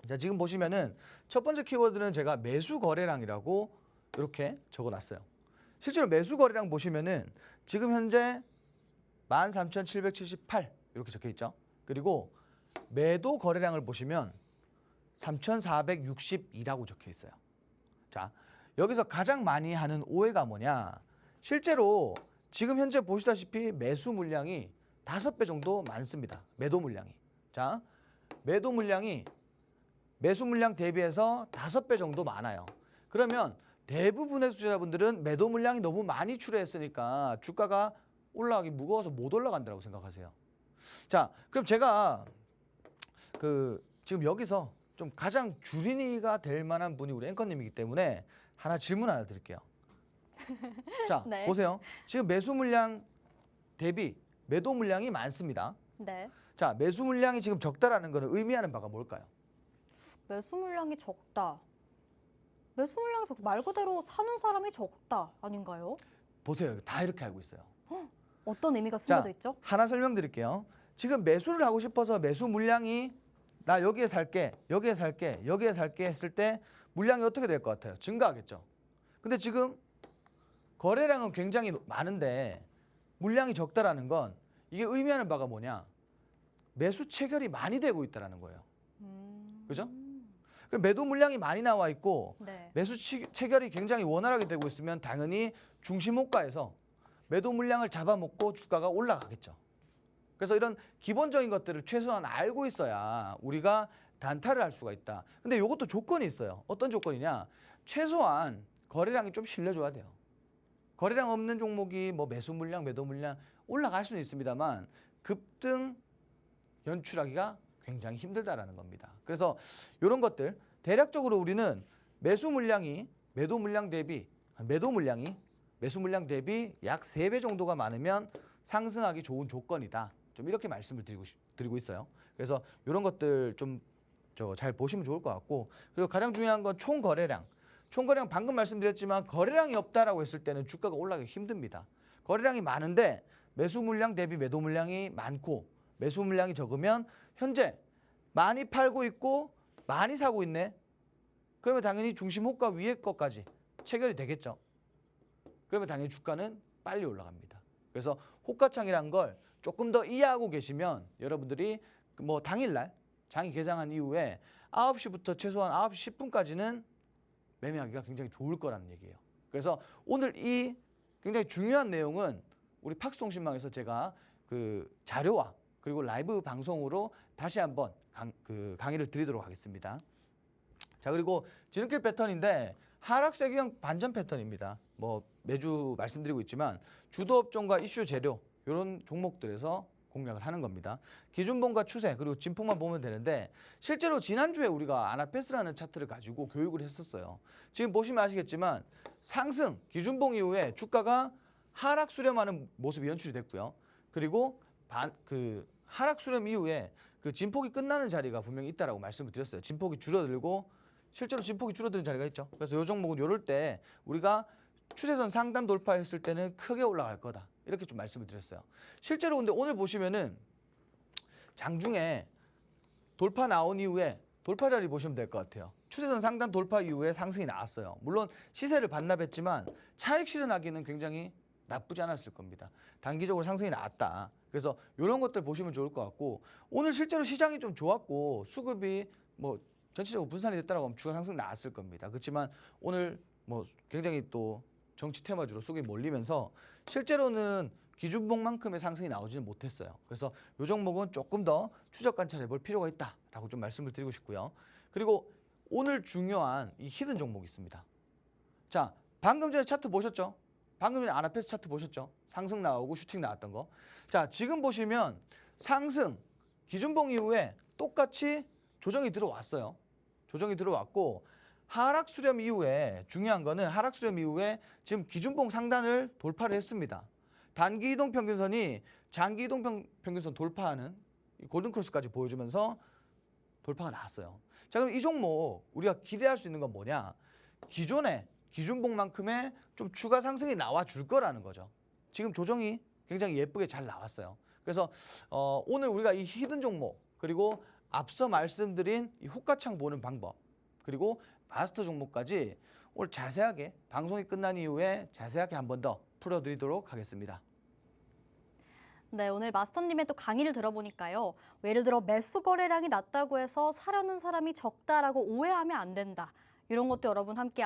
Speaker 2: 자, 지금 보시면은 첫 번째 키워드는 제가 매수 거래량이라고 이렇게 적어놨어요. 실제로 매수 거래량 보시면은 지금 현재 13,778 이렇게 적혀 있죠. 그리고 매도 거래량을 보시면 3,462라고 적혀 있어요. 자, 여기서 가장 많이 하는 오해가 뭐냐? 실제로 지금 현재 보시다시피 매수 물량이 5배 정도 많습니다. 매도 물량이. 자, 매도 물량이 매수 물량 대비해서 5배 정도 많아요. 그러면 대부분의 투자자분들은 매도 물량이 너무 많이 출회했으니까 주가가 올라가기 무거워서 못 올라간다고 생각하세요. 자, 그럼 제가 지금 여기서 좀 가장 주린이가 될 만한 분이 우리 앵커님이기 때문에 하나 질문 하나 드릴게요. 자,
Speaker 1: 네.
Speaker 2: 보세요. 지금 매수 물량 대비 매도 물량이 많습니다.
Speaker 1: 네.
Speaker 2: 자, 매수 물량이 지금 적다라는 것은 의미하는 바가 뭘까요?
Speaker 1: 매수 물량이 적다. 매수 물량이 적다. 말 그대로 사는 사람이 적다 아닌가요?
Speaker 2: 보세요. 다 이렇게 알고 있어요.
Speaker 1: 어떤 의미가 숨어져 있죠?
Speaker 2: 하나 설명드릴게요. 지금 매수를 하고 싶어서 매수 물량이 나 여기에 살게, 여기에 살게, 여기에 살게 했을 때 물량이 어떻게 될 것 같아요? 증가하겠죠. 근데 지금 거래량은 굉장히 많은데 물량이 적다라는 건 이게 의미하는 바가 뭐냐? 매수 체결이 많이 되고 있다라는 거예요. 그죠? 그럼 매도 물량이 많이 나와 있고
Speaker 1: 네.
Speaker 2: 매수 체결이 굉장히 원활하게 되고 있으면 당연히 중심 호가에서 매도 물량을 잡아먹고 주가가 올라가겠죠. 그래서 이런 기본적인 것들을 최소한 알고 있어야 우리가 단타를 할 수가 있다. 근데 이것도 조건이 있어요. 어떤 조건이냐? 최소한 거래량이 좀 실려줘야 돼요. 거래량 없는 종목이 뭐 매수 물량, 매도 물량 올라갈 수는 있습니다만 급등 연출하기가 굉장히 힘들다라는 겁니다. 그래서 이런 것들 대략적으로 우리는 매수 물량이 매도 물량 대비 매수 물량 대비 약 3배 정도가 많으면 상승하기 좋은 조건이다. 좀 이렇게 말씀을 드리고 있어요. 그래서 이런 것들 좀 잘 보시면 좋을 것 같고 그리고 가장 중요한 건 총 거래량. 총 거래량 방금 말씀드렸지만 거래량이 없다라고 했을 때는 주가가 올라가기 힘듭니다. 거래량이 많은데 매수 물량 대비 매도 물량이 많고 매수 물량이 적으면 현재 많이 팔고 있고 많이 사고 있네. 그러면 당연히 중심 호가 위에 것까지 체결이 되겠죠. 그러면 당연히 주가는 빨리 올라갑니다. 그래서 호가창이란 걸 조금 더 이해하고 계시면 여러분들이 뭐 당일날 장이 개장한 이후에 9시부터 최소한 9시 10분까지는 매매하기가 굉장히 좋을 거라는 얘기예요. 그래서 오늘 이 굉장히 중요한 내용은 우리 팍스통신망에서 제가 그 자료와 그리고 라이브 방송으로 다시 한번 강의를 드리도록 하겠습니다. 자, 그리고 지름길 패턴인데 하락세 기형 반전 패턴입니다. 뭐 매주 말씀드리고 있지만 주도 업종과 이슈 재료 이런 종목들에서 공략을 하는 겁니다. 기준봉과 추세 그리고 진폭만 보면 되는데 실제로 지난주에 우리가 아나페스라는 차트를 가지고 교육을 했었어요. 지금 보시면 아시겠지만 상승 기준봉 이후에 주가가 하락 수렴하는 모습이 연출이 됐고요. 그리고 하락 수렴 이후에 그 진폭이 끝나는 자리가 분명히 있다라고 말씀을 드렸어요. 진폭이 줄어들고 실제로 진폭이 줄어드는 자리가 있죠. 그래서 이 종목은 이럴 때 우리가 추세선 상단 돌파했을 때는 크게 올라갈 거다. 이렇게 좀 말씀을 드렸어요. 실제로 근데 오늘 보시면은 장중에 돌파 나온 이후에 돌파 자리 보시면 될 것 같아요. 추세선 상단 돌파 이후에 상승이 나왔어요. 물론 시세를 반납했지만 차익 실현하기는 굉장히 나쁘지 않았을 겁니다. 단기적으로 상승이 나왔다. 그래서 이런 것들 보시면 좋을 것 같고 오늘 실제로 시장이 좀 좋았고 수급이 뭐 전체적으로 분산이 됐다라고 하면 주가 상승 나왔을 겁니다. 그렇지만 오늘 뭐 굉장히 또 정치 테마주로 수급이 몰리면서 실제로는 기준봉만큼의 상승이 나오지는 못했어요. 그래서 이 종목은 조금 더 추적 관찰해 볼 필요가 있다라고 좀 말씀을 드리고 싶고요. 그리고 오늘 중요한 이 히든 종목이 있습니다. 자, 방금 전에 차트 보셨죠? 방금 전에 아나페스 차트 보셨죠? 상승 나오고 슈팅 나왔던 거. 자, 지금 보시면 상승 기준봉 이후에 똑같이 조정이 들어왔어요. 조정이 들어왔고 하락 수렴 이후에 중요한 거는 하락 수렴 이후에 지금 기준봉 상단을 돌파를 했습니다. 단기 이동 평균선이 장기 이동 평균선 돌파하는 골든 크로스까지 보여주면서 돌파가 나왔어요. 자, 그럼 이 종목 우리가 기대할 수 있는 건 뭐냐? 기존의 기준봉만큼의 좀 추가 상승이 나와 줄 거라는 거죠. 지금 조정이 굉장히 예쁘게 잘 나왔어요. 그래서 오늘 우리가 이 히든 종목 그리고 앞서 말씀드린 이 호가창 보는 방법 그리고 마스터 종목까지 오늘 자세하게 방송이 끝난 이후에 자세하게 한 번 더 풀어드리도록 하겠습니다.
Speaker 1: 네, 오늘 마스터님의 또 강의를 들어보니까요. 예를 들어 매수 거래량이 낮다고 해서 사려는 사람이 적다라고 오해하면 안 된다. 이런 것도 여러분 함께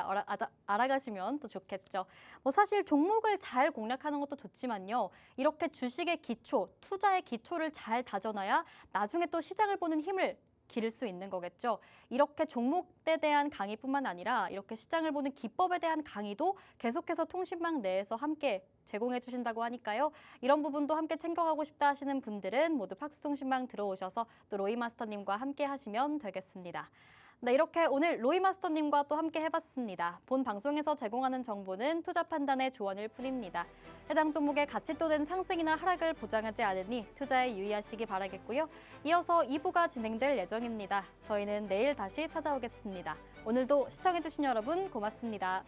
Speaker 1: 알아가시면 또 좋겠죠. 뭐 사실 종목을 잘 공략하는 것도 좋지만요. 이렇게 주식의 기초, 투자의 기초를 잘 다져놔야 나중에 또 시장을 보는 힘을 기를 수 있는 거겠죠. 이렇게 종목에 대한 강의뿐만 아니라 이렇게 시장을 보는 기법에 대한 강의도 계속해서 통신망 내에서 함께 제공해 주신다고 하니까요. 이런 부분도 함께 챙겨가고 싶다 하시는 분들은 모두 팍스통신망 들어오셔서 또 로이 마스터님과 함께 하시면 되겠습니다. 네, 이렇게 오늘 로이 마스터님과 또 함께 해봤습니다. 본 방송에서 제공하는 정보는 투자 판단의 조언일 뿐입니다. 해당 종목의 가치 또는 상승이나 하락을 보장하지 않으니 투자에 유의하시기 바라겠고요. 이어서 2부가 진행될 예정입니다. 저희는 내일 다시 찾아오겠습니다. 오늘도 시청해주신 여러분 고맙습니다.